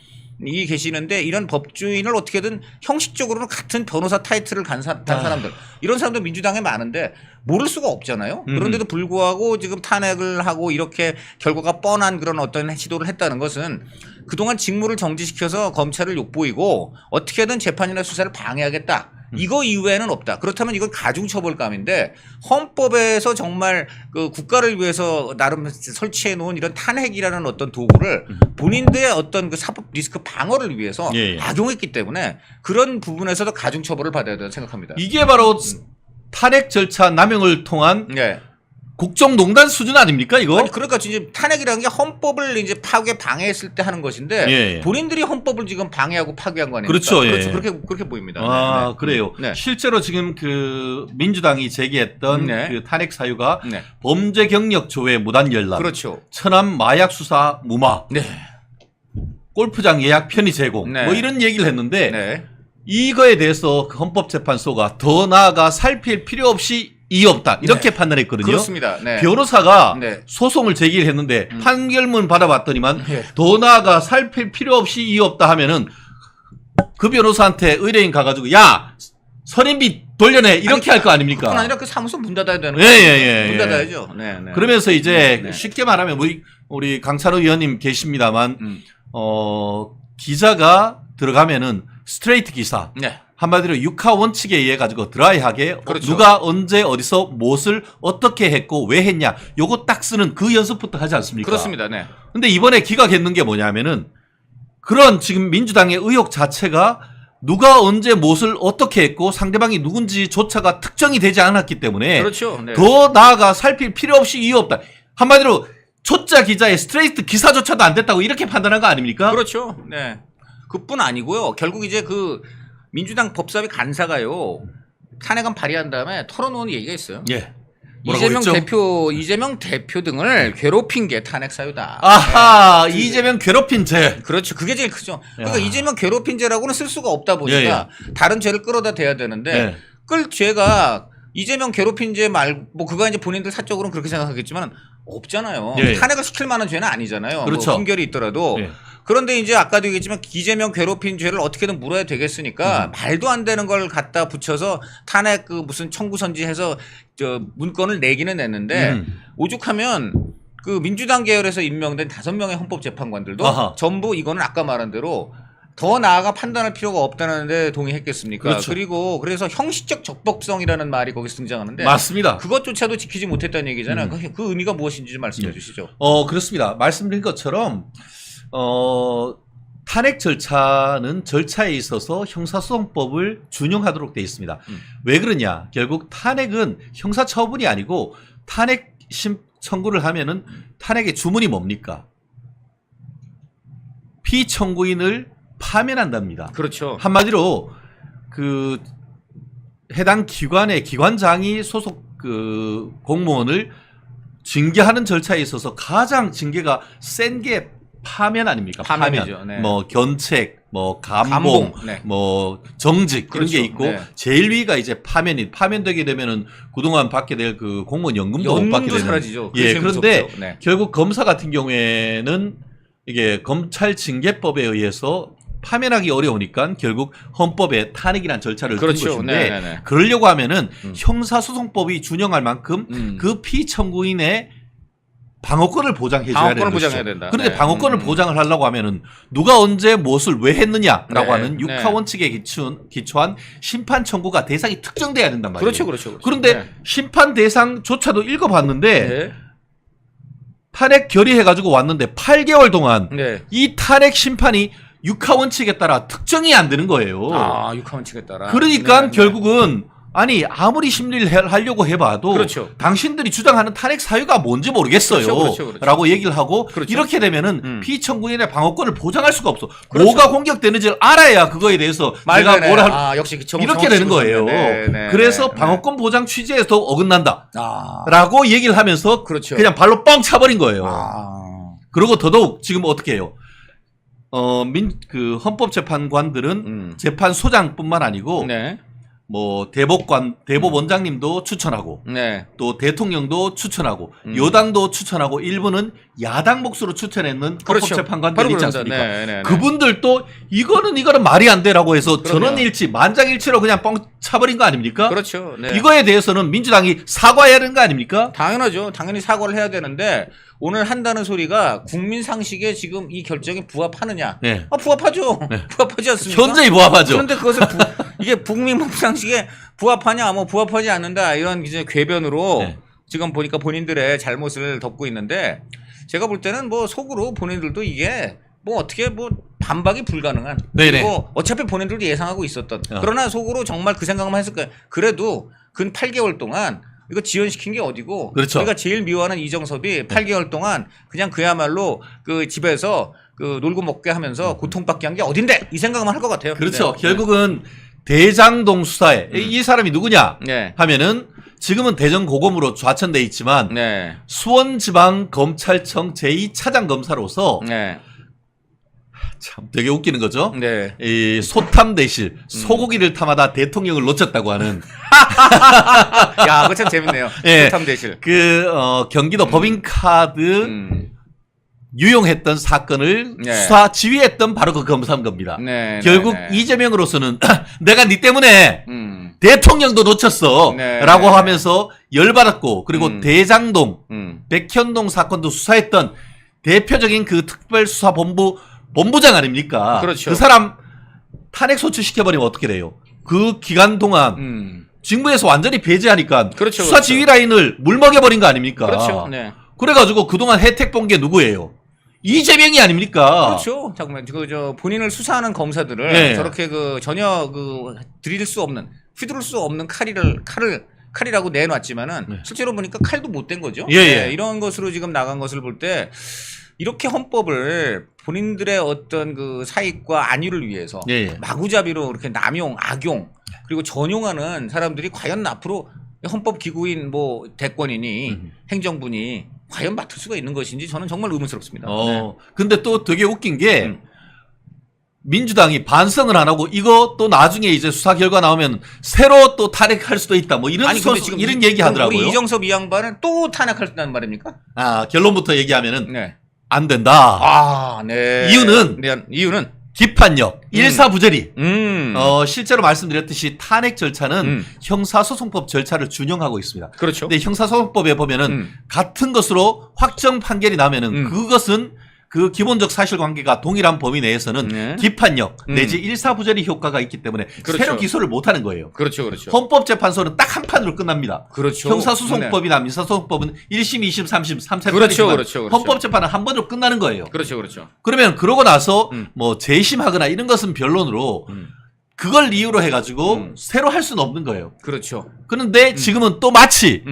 계시는데 이런 법조인을 어떻게든 형식적으로는 같은 변호사 타이틀을 간 사람들 이런 사람도 민주당에 많은데 모를 수가 없잖아요. 그런데도 불구하고 지금 탄핵을 하고 이렇게 결과가 뻔한 그런 어떤 시도를 했다는 것은 그동안 직무를 정지시켜서 검찰을 욕보이고 어떻게든 재판이나 수사를 방해하겠다. 이거 이외에는 없다. 그렇다면 이건 가중처벌감인데 헌법에서 정말 그 국가를 위해서 나름 설치해 놓은 이런 탄핵이라는 어떤 도구를 본인들의 어떤 그 사법 리스크 방어를 위해서 악용했기 때문에 그런 부분에서도 가중처벌을 받아야 된다고 생각합니다. 이게 바로 탄핵 절차 남용을 통한 국정농단 수준 아닙니까 이거? 아니, 그러니까 이제 탄핵이라는 게 헌법을 이제 방해했을 때 하는 것인데 본인들이 헌법을 지금 방해하고 파괴한 거 아닙니까? 그렇죠. 그렇죠. 그렇게 보입니다. 그래요. 실제로 지금 그 민주당이 제기했던 그 탄핵 사유가 범죄 경력 조회 무단 열람, 그렇죠. 천안 마약 수사 무마, 골프장 예약 편의 제공, 뭐 이런 얘기를 했는데 이거에 대해서 그 헌법재판소가 더 나아가 살필 필요 없이 이의 없다 이렇게 판단했거든요. 그렇습니다. 변호사가 소송을 제기를 했는데 판결문 받아봤더니만 더 나아가 살필 필요 없이 이의 없다 하면은 그 변호사한테 의뢰인 가가지고 야 선임비 돌려내 이렇게 할 거 아닙니까? 그뿐 아니라 그 사무소 문 닫아야 되는 거예요. 문 닫아야죠. 그러면서 이제 쉽게 말하면 우리 강찬호 의원님 계십니다만 기자가 들어가면은 스트레이트 기사. 한마디로 육하 원칙에 의해 가지고 드라이하게 누가 언제 어디서 무엇을 어떻게 했고 왜 했냐 요거 딱 쓰는 그 연습부터 하지 않습니까? 그렇습니다. 근데 이번에 기각했는 게 뭐냐면은 그런 지금 민주당의 의혹 자체가 누가 언제 무엇을 어떻게 했고 상대방이 누군지조차가 특정이 되지 않았기 때문에 더 나아가 살필 필요 없이 이유 없다. 한마디로 초짜 기자의 스트레이트 기사조차도 안 됐다고 이렇게 판단한 거 아닙니까? 그렇죠. 그뿐 아니고요. 결국 이제 그 민주당 법사위 간사가요 탄핵안 발의한 다음에 털어놓은 얘기가 있어요. 이재명 대표 등을 괴롭힌 게 탄핵 사유다. 이재명 괴롭힌 죄. 그렇죠. 그게 제일 크죠. 그러니까 이재명 괴롭힌 죄라고는 쓸 수가 없다 보니까 다른 죄를 끌어다 대야 되는데 끌 죄가 이재명 괴롭힌 죄 말고 그거 이제 본인들 사적으로는 그렇게 생각하겠지만 없잖아요. 탄핵을 시킬 만한 죄는 아니잖아요. 그렇죠. 판결이 있더라도. 그런데 이제 아까도 얘기했지만 이재명 괴롭힌 죄를 어떻게든 물어야 되겠으니까 말도 안 되는 걸 갖다 붙여서 탄핵 그 무슨 청구 선지해서 문건을 내기는 냈는데 오죽하면 그 민주당 계열에서 임명된 5명의 헌법재판관들도 전부 이거는 아까 말한 대로 더 나아가 판단할 필요가 없다는 데 동의했겠습니까? 그리고 그래서 형식적 적법성이라는 말이 거기서 등장하는데 맞습니다. 그것조차도 지키지 못했다는 얘기잖아요. 그 의미가 무엇인지 좀 말씀해 주시죠. 그렇습니다. 말씀드린 것처럼 탄핵 절차는 절차에 있어서 형사소송법을 준용하도록 되어 있습니다. 왜 그러냐? 결국 탄핵은 형사처분이 아니고 탄핵 청구를 하면은 탄핵의 주문이 뭡니까? 피청구인을 파면한답니다. 그렇죠. 한마디로 그 해당 기관의 기관장이 소속 그 공무원을 징계하는 절차에 있어서 가장 징계가 센 게 파면 아닙니까? 파면이죠. 파면. 네. 뭐 견책, 뭐 감봉, 네. 뭐 정직 이런 그렇죠. 게 있고 네. 제일 위가 이제 파면되게 되면은 그동안 받게 될 그 공무원 연금도 못 받게 되는. 사라지죠. 예, 그런데 네. 결국 검사 같은 경우에는 이게 검찰 징계법에 의해서 파면하기 어려우니까 결국 헌법에 탄핵이라는 절차를 둔 그렇죠. 것인데 네네네. 그러려고 하면은 형사소송법이 준용할 만큼 음. 그 피청구인의 방어권을 보장해줘야 되는 방어권을 것이죠. 보장해야 된다. 그런데 네. 방어권을 보장을 하려고 하면은 누가 언제 무엇을 왜 했느냐라고 네. 하는 네. 육하원칙에 기초한 심판 청구가 대상이 특정돼야 된단 말이에요. 그렇죠. 그런데 네. 심판 대상조차도 읽어봤는데 네. 탄핵 결의해가지고 왔는데 8개월 동안 네. 이 탄핵 심판이 육하원칙에 따라 특정이 안 되는 거예요. 아, 육하원칙에 따라. 그러니까 네, 네. 결국은 아니 아무리 심리를 하려고 해봐도 그렇죠. 당신들이 주장하는 탄핵 사유가 뭔지 모르겠어요. 그렇죠. 라고 얘기를 하고 그렇죠. 이렇게 되면은 피청구인의 방어권을 보장할 수가 없어. 그렇죠. 뭐가 공격되는지를 알아야 그거에 대해서 말도 내가 뭘 할 아, 역시 이렇게 되는 거예요. 그래서 방어권 보장 취지에서 어긋난다. 라고 얘기를 하면서 그렇죠. 그냥 발로 뻥 차버린 거예요. 아. 그리고 더더욱 지금 어떻게 해요? 그 헌법재판관들은 재판소장뿐만 아니고 네. 뭐 대법원장님도 추천하고 네. 또 대통령도 추천하고 여당도 추천하고 일부는 야당 몫으로 추천했는 그렇죠. 헌법재판관들이 있지 않습니까? 네. 그분들도 이거는 말이 안 돼라고 해서 그럼요. 전원일치 만장일치로 그냥 뻥 차버린 거 아닙니까? 그렇죠. 네. 이거에 대해서는 민주당이 사과해야 되는 거 아닙니까? 당연하죠. 당연히 사과를 해야 되는데 오늘 한다는 소리가 국민 상식에 지금 이 결정이 부합하느냐? 네. 아, 부합하죠. 부합하지 않습니까? 현저히 부합하죠. 그런데 그것을 이게 국민 상식에 부합하냐, 뭐 부합하지 않는다 이런 이제 궤변으로 네. 지금 보니까 본인들의 잘못을 덮고 있는데 제가 볼 때는 뭐 속으로 본인들도 이게 뭐 어떻게 뭐 반박이 불가능한 네네. 그리고 어차피 본인들도 예상하고 있었던 그러나 속으로 정말 그 생각만 했을 거예요. 그래도 근 8개월 동안 이거 지연시킨 게 어디고 그렇죠. 우리가 제일 미워하는 이정섭이 8개월 동안 그냥 그야말로 그 집에서 그 놀고 먹게 하면서 고통받게 한 게 어딘데 이 생각만 할 것 같아요. 그렇죠. 네. 결국은 대장동 수사에 이 사람이 누구냐 네. 하면은 지금은 대전고검으로 좌천돼 있지만 네. 수원지방검찰청 제2차장검사로서 네. 참 되게 웃기는 거죠. 네. 이 소탐대실 소고기를 탐하다 대통령을 놓쳤다고 하는 야, 그거 참 재밌네요. 예. 소탐대실. 경기도 법인카드 유용했던 사건을 네. 수사 지휘했던 바로 그 검사인 겁니다. 네. 결국 네. 이재명으로서는 내가 네 때문에 음. 대통령도 놓쳤어 네. 라고 하면서 열받았고 그리고 대장동 음. 백현동 사건도 수사했던 대표적인 그 특별수사본부 본부장 아닙니까? 그렇죠. 그 사람 탄핵 소추시켜버리면 어떻게 돼요? 그 기간 동안 직무에서 완전히 배제하니까 그렇죠, 수사 지휘 라인을 물먹여버린 거 아닙니까? 그렇죠. 네. 그래가지고 그동안 혜택 본 게 누구예요? 이재명이 아닙니까? 그렇죠. 잠깐만, 저 본인을 수사하는 검사들을 네. 저렇게 그 전혀 그 들일 수 없는, 휘두를 수 없는 칼이라고 내놨지만은 네. 실제로 보니까 칼도 못 된 거죠. 예, 예. 네, 이런 것으로 지금 나간 것을 볼 때 이렇게 헌법을 본인들의 어떤 그 사익과 안위를 위해서 예, 예. 마구잡이로 이렇게 남용, 악용 그리고 전용하는 사람들이 과연 앞으로 헌법 기구인 뭐 대권이니 행정부니 과연 맡을 수가 있는 것인지 저는 정말 의문스럽습니다. 네. 근데 또 되게 웃긴 게 민주당이 반성을 안 하고 이거 또 나중에 이제 수사 결과 나오면 새로 또 탄핵할 수도 있다 뭐 이런 근데 지금 이런 얘기 하더라고요. 우리 이정섭 이 양반은 또 탄핵할다는 말입니까? 아, 결론부터 얘기하면은 네. 안 된다. 아, 네. 이유는 기판력, 일사부재리. 음. 실제로 말씀드렸듯이 탄핵 절차는 형사소송법 절차를 준용하고 있습니다. 그렇죠. 근데 형사소송법에 보면은 같은 것으로 확정 판결이 나면은 그것은 그 기본적 사실관계가 동일한 범위 내에서는 기판력 내지 일사부재리 효과가 있기 때문에 그렇죠. 새로 기소를 못하는 거예요. 그렇죠, 그렇죠. 헌법재판소는 딱 한 판으로 끝납니다. 그렇죠. 형사소송법이나 민사소송법은 1심, 2심, 3심, 3심. 그렇죠, 그렇죠. 헌법재판은 한 번으로 끝나는 거예요. 그렇죠, 그렇죠. 그러면 그러고 나서 뭐 재심하거나 이런 것은 변론으로 그걸 이유로 해가지고 새로 할 수는 없는 거예요. 그렇죠. 그런데 지금은 또 마치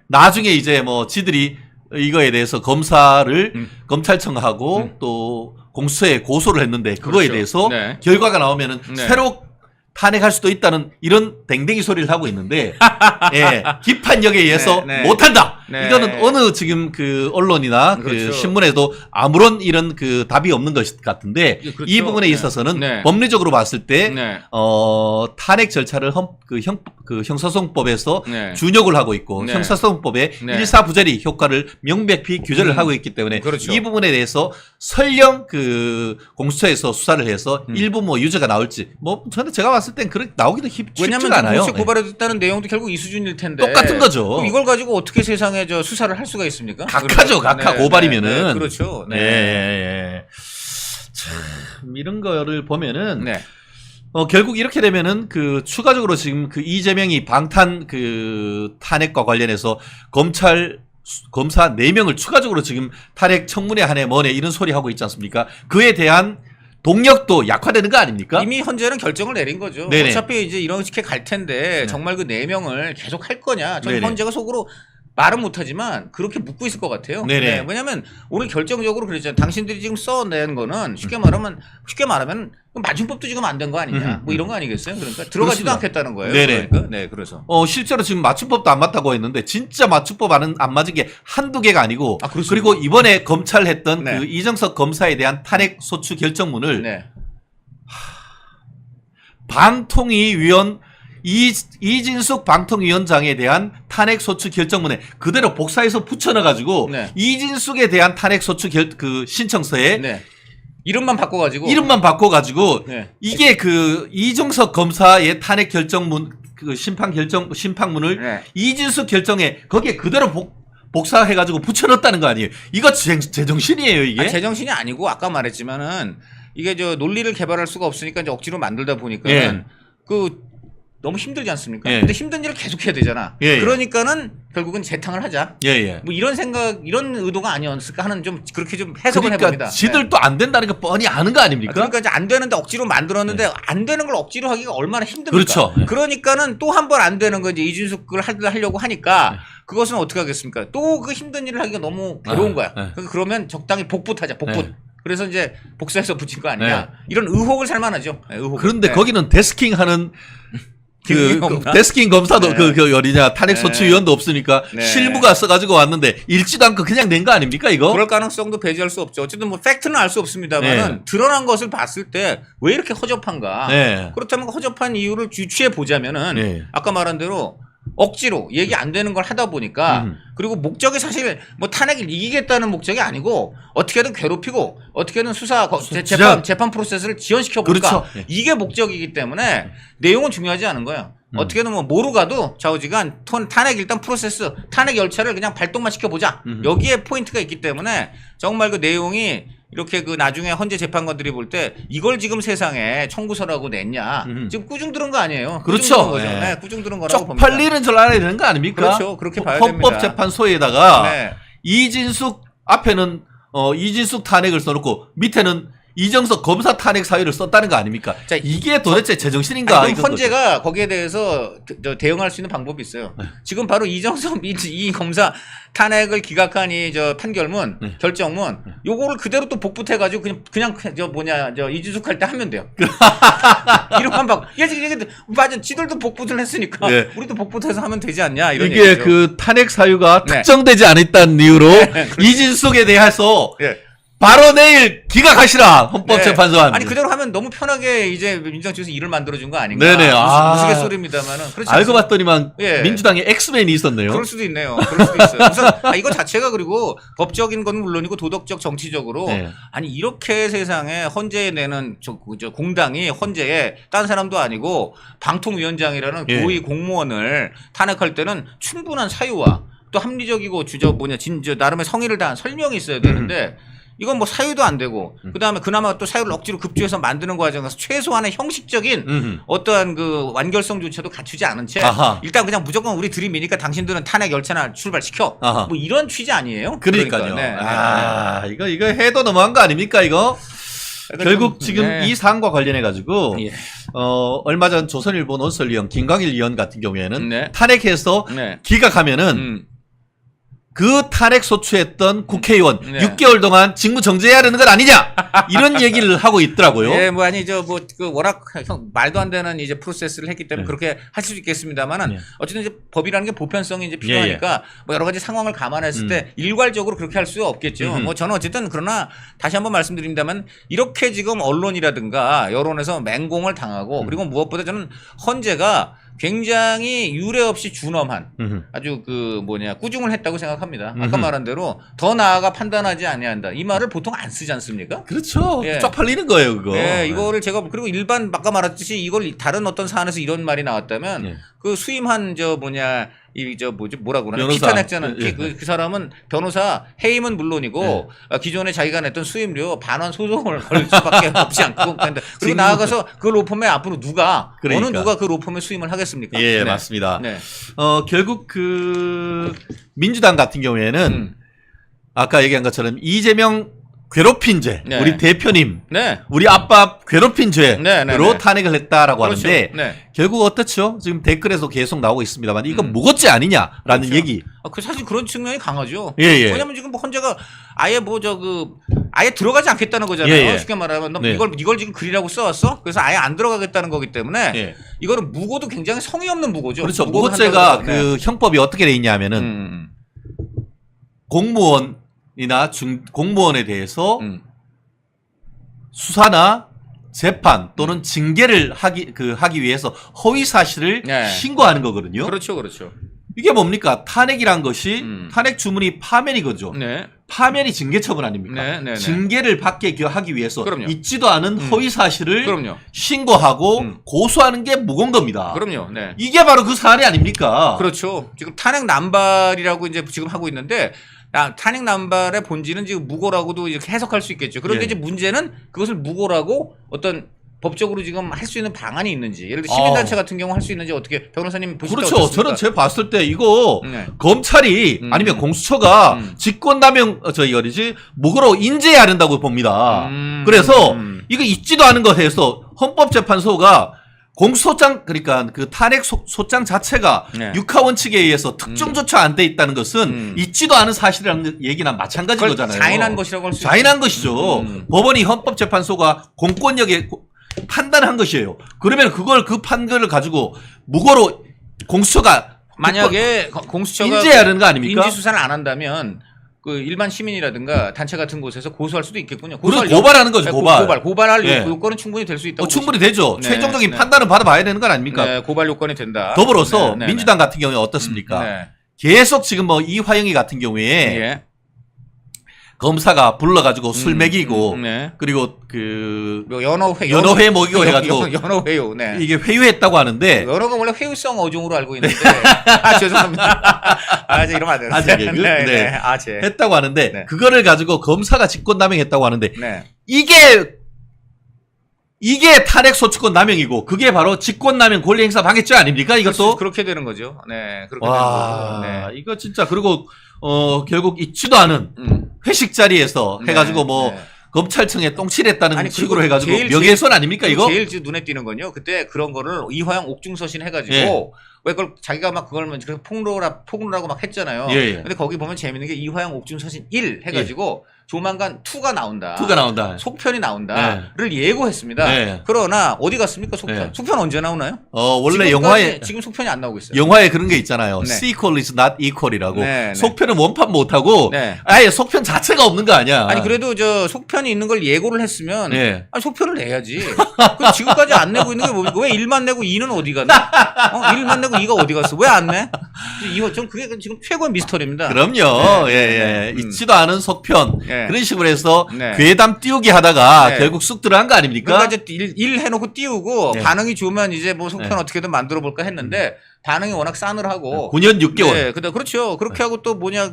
나중에 이제 뭐 지들이 이거에 대해서 검사를 검찰청하고 또 공수처에 고소를 했는데 그거에 그렇죠. 대해서 네. 결과가 나오면은 네. 새로 탄핵할 수도 있다는 이런 댕댕이 소리를 하고 있는데 예, 기판력에 의해서 네, 네. 못한다. 네. 이거는 어느 지금 그 언론이나 그렇죠. 그 신문에도 아무런 이런 그 답이 없는 것 같은데 그렇죠. 이 부분에 네. 있어서는 네. 법리적으로 봤을 때 네. 탄핵 절차를 형사소송법에서 네. 준용을 하고 있고 네. 형사소송법에 네. 일사부절이 효과를 명백히 규정을 하고 있기 때문에 그렇죠. 이 부분에 대해서 설령 그 공수처에서 수사를 해서 일부 뭐 유죄가 나올지 뭐 저는 제가 봤을 땐 그렇게 나오기도 쉽지가 왜냐하면 않아요. 공식 고발했다는 내용도 결국 이 수준일 텐데 똑같은 거죠. 그럼 이걸 가지고 어떻게 세상에 저 수사를 할 수가 있습니까? 각하죠, 각하 네, 고발이면은. 네, 네, 그렇죠. 네. 네. 참 이런 거를 보면은 네. 결국 이렇게 되면은 그 추가적으로 지금 그 이재명이 방탄 그 탄핵과 관련해서 검사 4명을 추가적으로 지금 탄핵 청문회 하네 뭐네 이런 소리 하고 있지 않습니까? 그에 대한 동력도 약화되는 거 아닙니까? 이미 현재는 결정을 내린 거죠. 네네. 어차피 이제 이런 식의 갈 텐데 네. 정말 그 4명을 계속 할 거냐. 저는 네네. 현재가 속으로 말은 못하지만 그렇게 묻고 있을 것 같아요. 네네. 네, 왜냐하면 오늘 결정적으로 그랬잖아요. 당신들이 지금 써낸 거는 쉽게 말하면 맞춤법도 지금 안 된 거 아니냐. 뭐 이런 거 아니겠어요? 그러니까 들어가지도 그렇습니다. 않겠다는 거예요. 네네. 그러니까 네, 그래서 실제로 지금 맞춤법도 안 맞다고 했는데 진짜 맞춤법 안 맞은 게 한두 개가 아니고 아, 그렇습니다. 그리고 이번에 검찰 했던 네. 그 이정석 검사에 대한 탄핵 소추 결정문을 네. 방통위위원 이진숙 방통위원장에 대한 탄핵 소추 결정문에 그대로 복사해서 붙여넣어가지고 네. 이진숙에 대한 탄핵 소추 네. 신청서에 이름만 바꿔가지고 이름만 바꿔가지고 네. 이게 그 이정석 검사의 탄핵 결정문 그 심판문을 네. 이진숙 결정에 거기에 그대로 복사해가지고 붙여넣었다는 거 아니에요? 이거 제정신이에요 이게? 아니, 제정신이 아니고 아까 말했지만은 이게 저 논리를 개발할 수가 없으니까 이제 억지로 만들다 보니까는 예. 그 너무 힘들지 않습니까? 예. 근데 힘든 일을 계속 해야 되잖아. 예, 예. 그러니까는 결국은 재탕을 하자. 예예. 뭐 이런 생각, 이런 의도가 아니었을까 하는 좀 그렇게 좀 해석을 그러니까 해봅니다. 지들도 안 된다는 거 뻔히 아는 거 아닙니까? 그러니까 이제 안 되는데 억지로 만들었는데 안 되는 걸 억지로 하기가 얼마나 힘듭니까? 그렇죠. 네. 그러니까는 또 한 번 안 되는 거 이제 이준석을 하려고 하니까 네. 그것은 어떻게 하겠습니까? 또 그 힘든 일을 하기가 너무 괴로운 거야. 네. 그러면 적당히 복붙하자, 복붙. 네. 그래서 이제 복사해서 붙인 거 아니냐. 네. 이런 의혹을 살만하죠. 네, 의혹. 그런데 거기는 데스킹하는 김은희 검사? 데스킹 검사도 네. 그 어디냐 탄핵 네. 소추위원도 없으니까 네. 실무가 써가지고 왔는데 읽지도 않고 그냥 낸 거 아닙니까 이거? 그럴 가능성도 배제할 수 없죠. 어쨌든 뭐 팩트는 알 수 없습니다만은 네. 드러난 것을 봤을 때 왜 이렇게 허접한가? 네. 그렇다면 허접한 이유를 유추해 보자면은 네. 아까 말한 대로 억지로 얘기 안 되는 걸 하다 보니까 그리고 목적이 사실 뭐 탄핵을 이기겠다는 목적이 아니고 어떻게든 괴롭히고 어떻게든 재판 프로세스를 지연시켜 볼까 그렇죠. 네. 이게 목적이기 때문에 내용은 중요하지 않은 거예요. 어떻게든 뭐 모르 가도 좌우지간 탄핵 일단 프로세스 탄핵 열차를 그냥 발동만 시켜보자. 여기에 포인트가 있기 때문에 정말 그 내용이 이렇게 그 나중에 헌재 재판관들이 볼 때 이걸 지금 세상에 청구서라고 냈냐. 지금 꾸중 들은 거 아니에요. 그렇죠. 꾸중 들은 거죠. 네. 네, 꾸중 들은 거라고 봅니다. 쪽팔리는 줄 알아야 되는 거 아닙니까? 그렇죠. 그렇게 봐야 됩니다. 헌법재판소에다가 네. 이진숙 앞에는 이진숙 탄핵을 써놓고 밑에는 이정석 검사 탄핵 사유를 썼다는 거 아닙니까? 자, 이게 도대체 제정신인가? 아니, 그럼 헌재가 거기에 대해서 대응할 수 있는 방법이 있어요. 네. 지금 바로 이정석 이 검사 탄핵을 기각한 이 결정문, 결정문, 요거를 그대로 또 복붙해가지고 그냥 이준석 할 때 하면 돼요. 이름만 바꿔. 이게 맞아. 지들도 복붙을 했으니까 네. 우리도 복붙해서 하면 되지 않냐 이런 이게 얘기죠. 그 탄핵 사유가 네. 특정되지 않았다는 이유로 이진숙에 대해서 예. 바로 내일 기각하시라 헌법재판소한테. 아니 그대로 하면 너무 편하게 이제 민주당 쪽에서 일을 만들어준 거 아닌가. 네네. 무스갯소리입니다만은. 그렇지 알고 않습니까? 봤더니만 예. 민주당에 엑스맨이 있었네요. 그럴 수도 있네요. 그럴 수도 있어요. 우선 이거 자체가 그리고 법적인 건 물론이고 도덕적 정치적으로 네. 아니 이렇게 세상에 헌재에 내는 저 공당이 헌재에 딴 사람도 아니고 방통위원장이라는 예. 고위 공무원을 탄핵할 때는 충분한 사유와 또 합리적이고 나름의 성의를 다한 설명이 있어야 되는데 이건 뭐 사유도 안 되고 그다음에 그나마 또 사유를 억지로 급조해서 만드는 과정에서 최소한의 형식적인 어떠한 그 완결성조차도 갖추지 않은 채 아하. 일단 그냥 무조건 우리 들이미니까 당신들은 탄핵 열차나 출발시켜. 아하. 뭐 이런 취지 아니에요? 그러니까요. 그러니까, 네. 이거 해도 너무한 거 아닙니까 이거? 결국 좀, 지금 네. 이 사안과 관련해 가지고 예. 얼마 전 조선일보 논설위원 김광일 위원 같은 경우에는 네. 탄핵해서 네. 기각하면은 그 탄핵 소추했던 국회의원 네. 6개월 동안 직무 정지해야 되는 건 아니냐 이런 얘기를 하고 있더라고요. 예, 뭐 아니 그 워낙 말도 안 되는 이제 프로세스를 했기 때문에 네. 그렇게 하실 수 있겠습니다만은 네. 어쨌든 이제 법이라는 게 보편성이 이제 필요하니까 뭐 여러 가지 상황을 감안했을 때 일괄적으로 그렇게 할 수 없겠죠. 뭐 저는 어쨌든 그러나 다시 한번 말씀드립니다만 이렇게 지금 언론이라든가 여론에서 맹공을 당하고 그리고 무엇보다 저는 헌재가 굉장히 유례 없이 준엄한 아주 그 꾸중을 했다고 생각합니다. 아까 말한 대로 더 나아가 판단하지 아니한다. 이 말을 보통 안 쓰지 않습니까? 그렇죠. 예. 쪽팔리는 거예요, 그거. 네, 이거를 제가 그리고 일반 아까 말했듯이 이걸 다른 어떤 사안에서 이런 말이 나왔다면 예. 그 수임한 뭐라 그러나 변호사. 피탄했잖아요. 예. 그 사람은 변호사 해임은 물론이고 기존에 자기가 냈던 수임료 반환 소송을 걸 수밖에 없지 않고 그리고 나아가서 그 로펌에 앞으로 어느 누가 그 로펌에 수임을 하겠습니까? 예, 네. 맞습니다. 네. 결국 그 민주당 같은 경우에는 아까 얘기한 것처럼 이재명 괴롭힌 죄, 네. 우리 대표님, 네. 우리 아빠 괴롭힌 죄로 네, 네, 네. 탄핵을 했다라고 그렇죠. 하는데 네. 결국 어떻죠? 지금 댓글에서 계속 나오고 있습니다만 이거 무겁지 않느냐라는 그렇죠. 얘기. 그 사실 그런 측면이 강하죠. 예, 예. 왜냐면 지금 뭐 헌재가 아예 아예 들어가지 않겠다는 거잖아요. 예, 예. 쉽게 말하면 너 네. 이걸 지금 글이라고 써왔어? 그래서 아예 안 들어가겠다는 거기 때문에 예. 이거는 무고도 굉장히 성의 없는 무고죠. 그렇죠. 무고를 무고죄가 한다고 해서. 그 형법이 어떻게 돼 있냐면은 공무원이나 공무원에 대해서 수사나 재판 또는 징계를 하기 위해서 허위 사실을 네. 신고하는 거거든요. 그렇죠, 그렇죠. 이게 뭡니까? 탄핵이란 것이 탄핵 주문이 파면이 거죠. 네. 파면이 징계 처분 아닙니까? 네, 네, 네. 징계를 받게 하기 위해서 그럼요. 있지도 않은 허위 사실을 그럼요. 신고하고 고소하는 게 무거운 겁니다. 그럼요. 네. 이게 바로 그 사안이 아닙니까? 그렇죠. 지금 탄핵 남발이라고 이제 지금 하고 있는데 탄핵 남발의 본질은 지금 무고라고도 이렇게 해석할 수 있겠죠. 그런데 예. 이제 문제는 그것을 무고라고 어떤 법적으로 지금 할 수 있는 방안이 있는지, 예를 들어 시민단체 같은 경우 할 수 있는지 어떻게 변호사님 보실 때 그렇죠. 어떻습니까? 저는 제가 봤을 때 이거 네. 검찰이 아니면 공수처가 직권남용 무고로 인재해야 된다고 봅니다. 그래서 이거 있지도 않은 것에서 헌법재판소가 공소장 그러니까 그 탄핵 소장 자체가 네. 육하 원칙에 의해서 특정조차 안 돼 있다는 것은 있지도 않은 사실이라는 얘기나 마찬가지인 그걸 거잖아요. 자인한 것이라고 할 수 자인한 것이죠. 법원이 헌법재판소가 공권력에 판단한 것이에요. 그러면 그 판결을 가지고 무고로 공수처가 만약에 공수처가 인지해야 되는 거 아닙니까? 인지 수사를 안 한다면 그 일반 시민이라든가 단체 같은 곳에서 고소할 수도 있겠군요. 그래서 고발하는 거죠. 고발할 예. 요건은 충분히 될 수 있다고. 충분히 되죠. 네, 최종적인 네. 판단은 받아봐야 되는 건 아닙니까? 네, 고발 요건이 된다. 더불어서 네, 네, 민주당 같은 경우에 어떻습니까? 네. 계속 지금 뭐 이화영이 같은 경우에 예. 검사가 불러가지고 술 먹이고 네. 그리고 그 뭐 연어회 먹이고 해가지고 연어회요. 네. 이게 회유했다고 하는데 연어가 원래 회유성 어종으로 알고 있는데 죄송합니다. 이제 이러면 안 되는데. 아재 개그? 네. 네. 네. 아재. 했다고 하는데 네. 그거를 가지고 검사가 직권남용했다고 하는데 네. 이게 탄핵 소추권 남용이고 그게 바로 직권남용 권리행사 방해죄 아닙니까? 이것도 그렇게 되는 거죠. 네. 그렇게 와 되는 거죠. 네. 이거 진짜 그리고 결국 있지도 않은 회식 자리에서 네. 해가지고 뭐 네. 검찰청에 똥칠했다는 아니, 식으로 그리고 해가지고 명예훼손 아닙니까 이거? 제일 눈에 띄는 건요. 그때 그런 거를 이화영 옥중서신 해가지고 예. 왜 그걸 자기가 막 그걸 그래서 폭로라고 막 했잖아요. 예, 예. 근데 거기 보면 재밌는 게 이화영 옥중서신 1 해가지고 조만간 2가 나온다. 속편이 나온다를 예고했습니다. 네. 그러나 어디 갔습니까 속편? 네. 속편 언제 나오나요? 원래 영화에 지금 속편이 안 나오고 있어요. 영화에 그런 게 있잖아요. 네. sequel is not equal이라고. 네, 네. 속편은 원판 못하고 네. 아예 속편 자체가 없는 거 아니야. 아니 그래도 저 속편이 있는 걸 예고를 했으면 네. 아니, 속편을 내야지. 그 지금까지 안 내고 있는 게 뭡니까? 왜 1만 내고 2는 어디 갔나? 1만 내고 2가 어디 갔어? 왜 안 내? 이거 좀 그게 지금 최고의 미스터리입니다. 그럼요. 네. 예. 있지도 않은 속편 네. 그런 식으로 해서 네. 괴담 띄우기 하다가 네. 결국 쑥 들어간 거 아닙니까? 그러니까 이제 일 해놓고 띄우고 네. 반응이 좋으면 이제 뭐 속편 네. 어떻게든 만들어 볼까 했는데 반응이 워낙 싸늘하고 9년 6개월. 네, 그렇죠. 그렇게 하고 또 뭐냐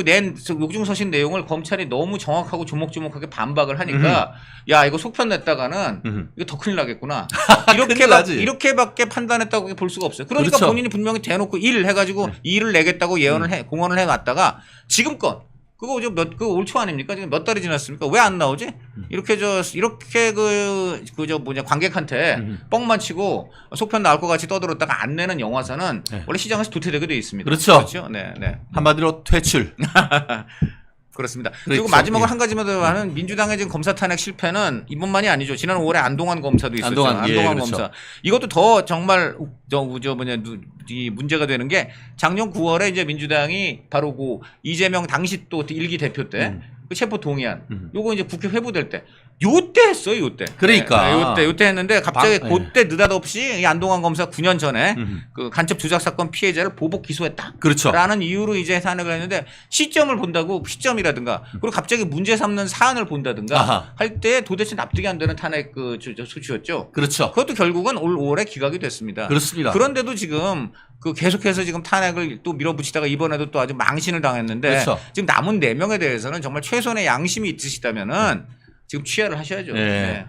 낸 옥중서신 내용을 검찰이 너무 정확하고 조목조목하게 반박을 하니까 야 이거 속편 냈다가는 이거 더 큰일 나겠구나 큰일 나지. 이렇게밖에 판단했다고 볼 수가 없어요. 그러니까 그렇죠. 본인이 분명히 대놓고 1 해가지고 2를 내겠다고 공언을 해왔다가 지금껏 그거 올 초 아닙니까? 지금 몇 달이 지났습니까? 왜 안 나오지? 이렇게 관객한테 뻥만 치고 속편 나올 것 같이 떠들었다가 안 내는 영화사는 네. 원래 시장에서 도태되게 돼 있습니다. 그렇죠. 네. 한마디로 퇴출. 그렇습니다. 그리고 그렇죠. 마지막으로 예. 한 가지만 더 하는 민주당의 지금 검사 탄핵 실패는 이번만이 아니죠. 지난 5월에 안동환 검사도 있었죠. 안동환, 예, 그렇죠. 검사. 이것도 더 정말 이 문제가 되는 게 작년 9월에 이제 민주당이 바로 그 이재명 당시 또 일기 대표 때 그 체포 동의안 요거 이제 국회 회부될 때 요때 했어요. 요때. 그러니까. 요때 했는데 갑자기 네. 그때 느닷없이 이 안동환 검사 9년 전에 그 간첩 조작 사건 피해자를 보복 기소했다. 그렇죠. 라는 이유로 이제 탄핵을 했는데 시점을 본다고 시점이라든가 그리고 갑자기 문제 삼는 사안을 본다든가 아하. 할 때 도대체 납득이 안 되는 탄핵 소추였죠. 그렇죠. 그것도 결국은 올 5월에 기각이 됐습니다. 그렇습니다. 그런데도 지금 그 계속해서 지금 탄핵을 또 밀어붙이다가 이번에도 또 아주 망신을 당했는데 그렇죠. 지금 남은 4명에 대해서는 정말 최소한의 양심이 있으시다면은 지금 취하를 하셔야죠. 네.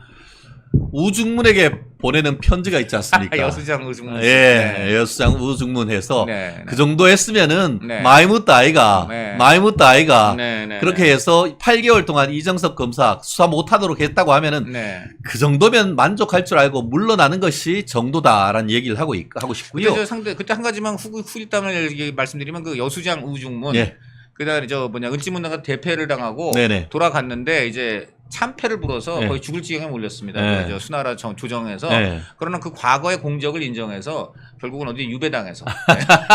우중문에게 보내는 편지가 있지 않습니까? 여수장 우중문. 예, 여수장 우중문해서 네. 그 정도 했으면은 네. 많이 묻다 아이가, 네. 많이 묻다 아이가. 네. 그렇게 해서 8개월 동안 이정섭 검사 수사 못하도록 했다고 하면은 네. 그 정도면 만족할 줄 알고 물러나는 것이 정도다라는 얘기를 하고 싶고요. 그때 한 가지만 후일담을 말씀드리면 그 여수장 우중문. 예. 그다음에 을지문화가 대패를 당하고 네네. 돌아갔는데 이제 참패를 불어서 네. 거의 죽을 지경에 몰렸습니다. 네. 그래서 수나라 조정에서 네. 그러나 그 과거의 공적을 인정해서 결국은 어디 유배당해서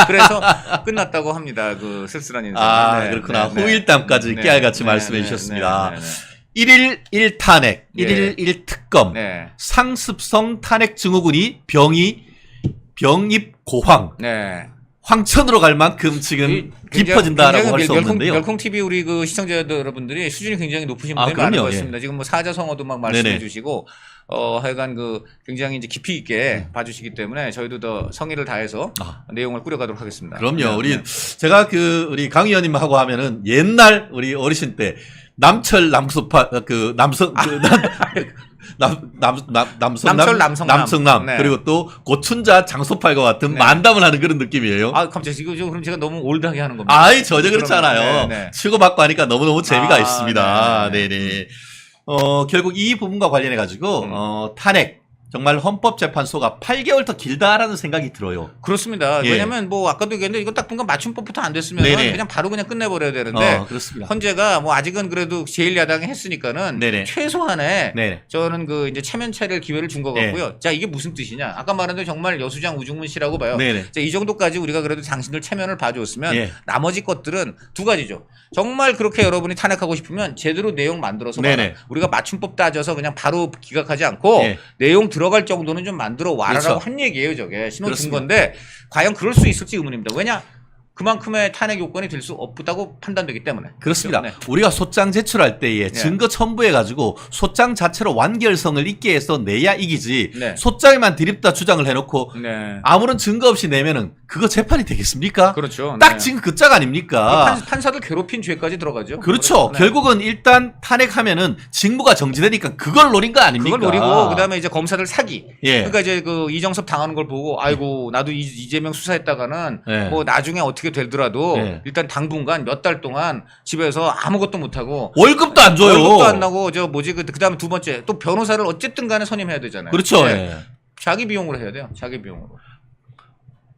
그래서 끝났다고 합니다. 그 쓸쓸한 인생. 그렇구나. 후일담까지 깨알같이 말씀해 주셨습니다. 네. 1일 1탄핵, 1일 1특검, 네. 상습성 탄핵 증후군이 병입 고황, 네. 황천으로 갈 만큼 지금 깊어진다라고 할 수 없는데요. 멸콩 TV 우리 그 시청자 여러분들이 수준이 굉장히 높으신 분들이 그럼요. 많은 것 예. 같습니다. 지금 뭐 사자성어도 막 말씀해 네네. 주시고 하여간 그 굉장히 이제 깊이 있게 봐주시기 때문에 저희도 더 성의를 다해서 내용을 꾸려가도록 하겠습니다. 그럼요. 제가 우리 강 의원님하고 하면은 옛날 우리 어르신 때 남철 남수파 남성남 네. 그리고 또 고춘자 장소팔과 같은 네. 만담을 하는 그런 느낌이에요. 갑자기 그럼 제가 너무 올드하게 하는 겁니다. 전혀 그렇지 않아요. 네. 치고받고 하니까 너무너무 재미가 있습니다. 네. 네네. 결국 이 부분과 관련해 가지고 탄핵 정말 헌법재판소가 8개월 더 길다라는 생각이 들어요. 그렇습니다. 예. 왜냐면 뭐 아까도 얘기했는데 이거 딱 보니까 맞춤법부터 안 됐으면 네네. 그냥 바로 끝내버려야 되는데 그렇습니다. 헌재가 뭐 아직은 그래도 제1야당이 했으니까는 네네. 최소한의 네네. 저는 그 이제 체면 차릴 기회를 준 것 같고요. 자, 이게 무슨 뜻이냐? 아까 말한 대로 정말 여수장 우중문 씨라고 봐요. 네네. 자, 이 정도까지 우리가 그래도 당신들 체면을 봐줬으면 예. 나머지 것들은 두 가지죠. 정말 그렇게 여러분이 탄핵하고 싶으면 제대로 내용 만들어서 네네. 봐라. 우리가 맞춤법 따져서 그냥 바로 기각하지 않고 예. 내용 들어갈 정도는 좀 만들어 와라라고 그렇죠. 한 얘기예요. 저게 신호 준 그렇습니다. 건데 과연 그럴 수 있을지 의문입니다. 왜냐? 그만큼의 탄핵 요건이 될 수 없다고 판단되기 때문에. 그렇습니다. 네. 우리가 소장 제출할 때에 증거 첨부해가지고 소장 자체로 완결성을 있게 해서 내야 이기지 네. 소장에만 드립다 주장을 해놓고 네. 아무런 증거 없이 내면은 그거 재판이 되겠습니까? 그렇죠. 딱 네. 지금 그 짝 아닙니까? 판사들 괴롭힌 죄까지 들어가죠. 그렇죠. 네. 결국은 일단 탄핵하면은 직무가 정지되니까 그걸 노린 거 아닙니까? 그걸 노리고 그다음에 이제 검사들 사기. 예. 그러니까 이제 그 이정섭 당하는 걸 보고 아이고 나도 이재명 수사했다가는 예. 뭐 나중에 어떻게 되더라도 예. 일단 당분간 몇 달 동안 집에서 아무것도 못 하고 월급도 안 줘요. 월급도 안 나고 그다음에 두 번째 또 변호사를 어쨌든 간에 선임해야 되잖아요. 그렇죠. 네. 예. 자기 비용으로 해야 돼요. 자기 비용으로.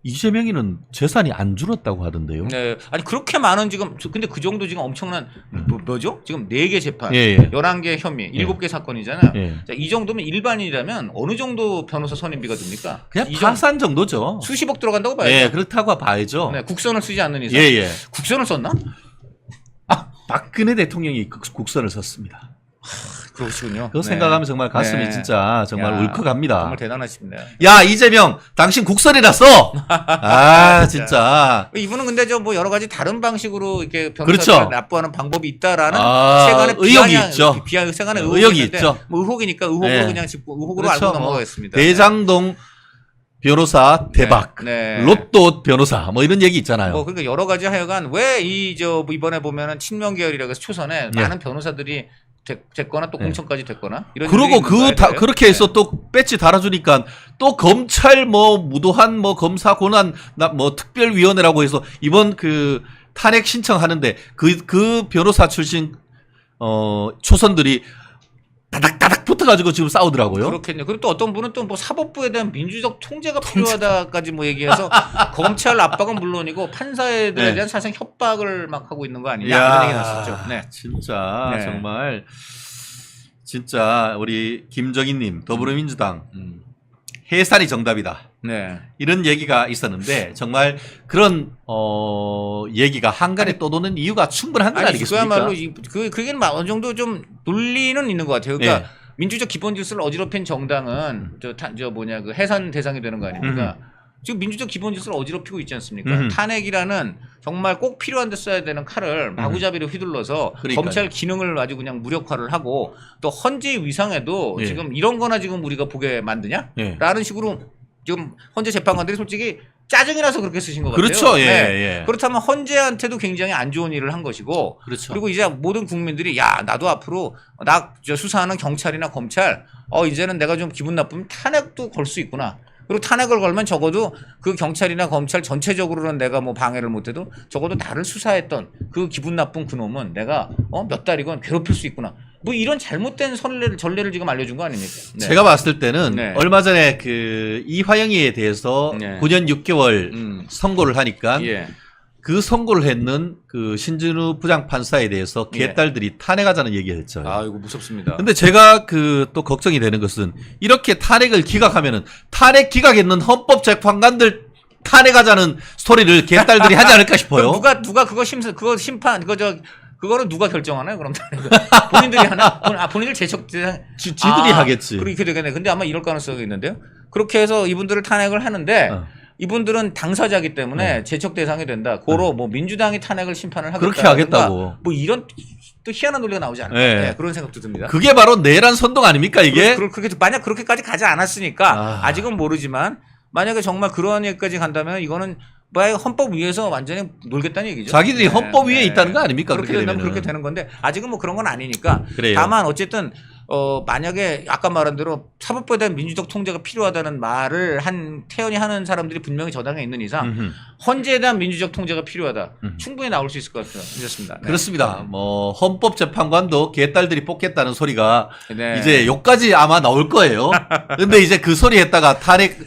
이재명이는 재산이 안 줄었다고 하던데요. 네. 아니 그렇게 많은 지금 근데 그 정도 지금 엄청난 뭐죠? 지금 4개 재판, 예. 11개 혐의, 7개 사건이잖아요. 예. 자, 이 정도면 일반인이라면 어느 정도 변호사 선임비가 듭니까? 그냥 이 파산 정도죠. 수십억 들어간다고 봐야죠. 예, 그렇다고 봐야죠. 네, 국선을 쓰지 않는 이상. 예. 국선을 썼나? 박근혜 대통령이 국선을 썼습니다. 그러시군요. 그거 생각하면 정말 가슴이 네. 진짜 정말 야, 울컥합니다. 정말 대단하십니다. 야, 이재명, 당신 국선이라 써! 진짜. 이분은 근데 저 뭐 여러 가지 다른 방식으로 이렇게 변호사를 그렇죠. 납부하는 방법이 있다라는 의혹이 있죠. 세간의 의혹이 있는데 있죠. 뭐 의혹이니까 의혹으로 네. 그냥 짚고 의혹으로 그렇죠. 알고 넘어가겠습니다. 대장동 변호사 대박. 네. 로또 변호사 뭐 이런 얘기 있잖아요. 뭐 그러니까 여러 가지 하여간 왜 이번에 보면은 친명 계열이라고 해서 초선에 예. 많은 변호사들이 됐거나 또 공천까지 됐거나 이런 그리고 일들이 있는 거예요. 그렇게 해서 또 배지 달아주니까 또 검찰 뭐 무도한 뭐 검사 권한 뭐 특별위원회라고 해서 이번 그 탄핵 신청하는데 그 변호사 출신 초선들이 다닥다닥 붙어가지고 지금 싸우더라고요. 그렇겠네요. 그리고 또 어떤 분은 또 뭐 사법부에 대한 민주적 통제가 필요하다까지 뭐 얘기해서 검찰 압박은 물론이고 판사들에 네. 대한 사실 협박을 막 하고 있는 거 아니냐 야, 이런 얘기 났었죠. 네. 진짜 네. 정말 진짜 우리 김정희님 더불어민주당 해산이 정답이다. 네. 이런 얘기가 있었는데 정말 그런 얘기가 한간에 떠도는 이유가 충분한 건 아니겠습니까? 그야말로 그게 어느 정도 좀 논리는 있는 것 같아요. 그러니까 네. 민주적 기본 질서를 어지럽힌 정당은 그 해산 대상이 되는 거 아닙니까? 지금 민주적 기본 질서를 어지럽히고 있지 않습니까? 탄핵이라는 정말 꼭 필요한 데 써야 되는 칼을 마구잡이로 휘둘러서 그러니까요. 검찰 기능을 아주 그냥 무력화를 하고 또 헌재 위상에도 예. 지금 이런 거나 지금 우리가 보게 만드냐? 예. 라는 식으로 지금 헌재 재판관들이 솔직히 짜증이 나서 그렇게 쓰신 것 같아요. 그렇죠. 예, 네. 예. 그렇다면 헌재한테도 굉장히 안 좋은 일을 한 것이고 그렇죠. 그리고 이제 모든 국민들이 야 나도 앞으로 저 수사하는 경찰이나 검찰 이제는 내가 좀 기분 나쁘면 탄핵도 걸 수 있구나. 그리고 탄핵을 걸면 적어도 그 경찰이나 검찰 전체적으로는 내가 뭐 방해를 못해도 적어도 나를 수사했던 그 기분 나쁜 그놈은 내가 몇 달이건 괴롭힐 수 있구나. 뭐 이런 잘못된 전례를 지금 알려준 거 아닙니까? 네. 제가 봤을 때는 네. 얼마 전에 그 이화영이에 대해서 네. 9년 6개월 선고를 하니까 예. 그 선고를 했는 그 신진우 부장판사에 대해서 예. 개딸들이 탄핵하자는 얘기를 했죠. 아 이거 무섭습니다. 근데 제가 그 또 걱정이 되는 것은 이렇게 탄핵을 기각하면은 탄핵 기각했는 헌법재판관들 탄핵하자는 소리를 개딸들이 하지 않을까 싶어요. 누가 그거 심판 그거는 누가 결정하나요? 그럼 본인들이 하나? 본인들 제척 지들이 하겠지. 그렇게 되겠네. 근데 아마 이럴 가능성이 있는데요. 그렇게 해서 이분들을 탄핵을 하는데 이분들은 당사자기 때문에 제척 대상이 된다. 고로 뭐 민주당이 탄핵을 심판을 하겠다. 그렇게 하겠다고. 뭐 이런 또 희한한 논리가 나오지 않을까. 네. 네, 그런 생각도 듭니다. 그게 바로 내란 선동 아닙니까 이게? 그렇게 만약 그렇게까지 가지 않았으니까 아직은 모르지만 만약에 정말 그러한 얘기까지 간다면 이거는 헌법 위에서 완전히 놀겠다는 얘기죠. 자기들이 헌법 위에 있다는 거 아닙니까? 그렇게 그렇게 된다면 되면은. 그렇게 되는 건데 아직은 뭐 그런 건 아니니까. 그래요. 다만 어쨌든 만약에 아까 말한 대로 사법부에 대한 민주적 통제가 필요하다는 말을 태연히 하는 사람들이 분명히 저당에 있는 이상 헌재에 대한 민주적 통제가 필요하다. 충분히 나올 수 있을 것 같아요. 이렇습니다. 네. 그렇습니다. 뭐 헌법재판관도 개딸들이 뽑겠다는 소리가 네. 이제 여기까지 아마 나올 거예요. 근데 이제 그 소리 했다가 탄핵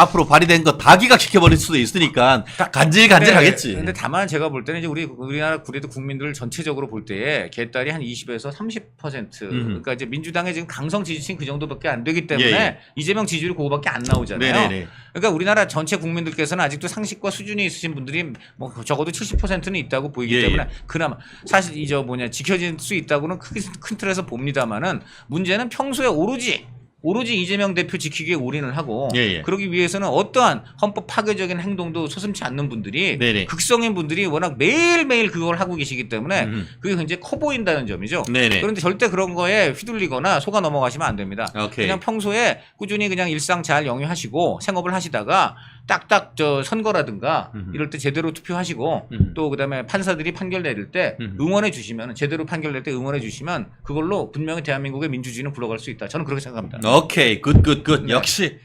앞으로 발의된 거 다 기각시켜버릴 수도 있으니까 간질간질하겠지. 근데 다만 제가 볼 때는 이제 우리나라 그래도 국민들 전체적으로 볼 때에 개딸이 한 20에서 30%. 그러니까 이제 민주당의 지금 강성 지지층 그 정도밖에 안 되기 때문에 예. 이재명 지지율이 그거밖에 안 나오잖아요. 네네네. 그러니까 우리나라 전체 국민들께서는 아직도 상식과 수준이 있으신 분들이 뭐 적어도 70%는 있다고 보이기 예, 때문에 예. 그나마 사실 지켜질 수 있다고는 큰 틀에서 봅니다만은 문제는 평소에 오로지 이재명 대표 지키기에 올인을 하고 예. 그러기 위해서는 어떠한 헌법 파괴적인 행동도 서슴지 않는 분들이 네네. 극성인 분들이 워낙 매일매일 그걸 하고 계시기 때문에 그게 굉장히 커 보인다는 점이죠. 네네. 그런데 절대 그런 거에 휘둘리거나 속아 넘어가시면 안 됩니다. 오케이. 그냥 평소에 꾸준히 그냥 일상 잘 영위하시고 생업을 하시다가 딱딱 선거라든가 이럴 때 제대로 투표하시고 또 그다음에 판사들이 판결 내릴 때 응원해 주시면 제대로 판결 낼 때 응원해 주시면 그걸로 분명히 대한민국의 민주주의는 굴러갈 수 있다. 저는 그렇게 생각합니다. 오케이, 굿. 네. 역시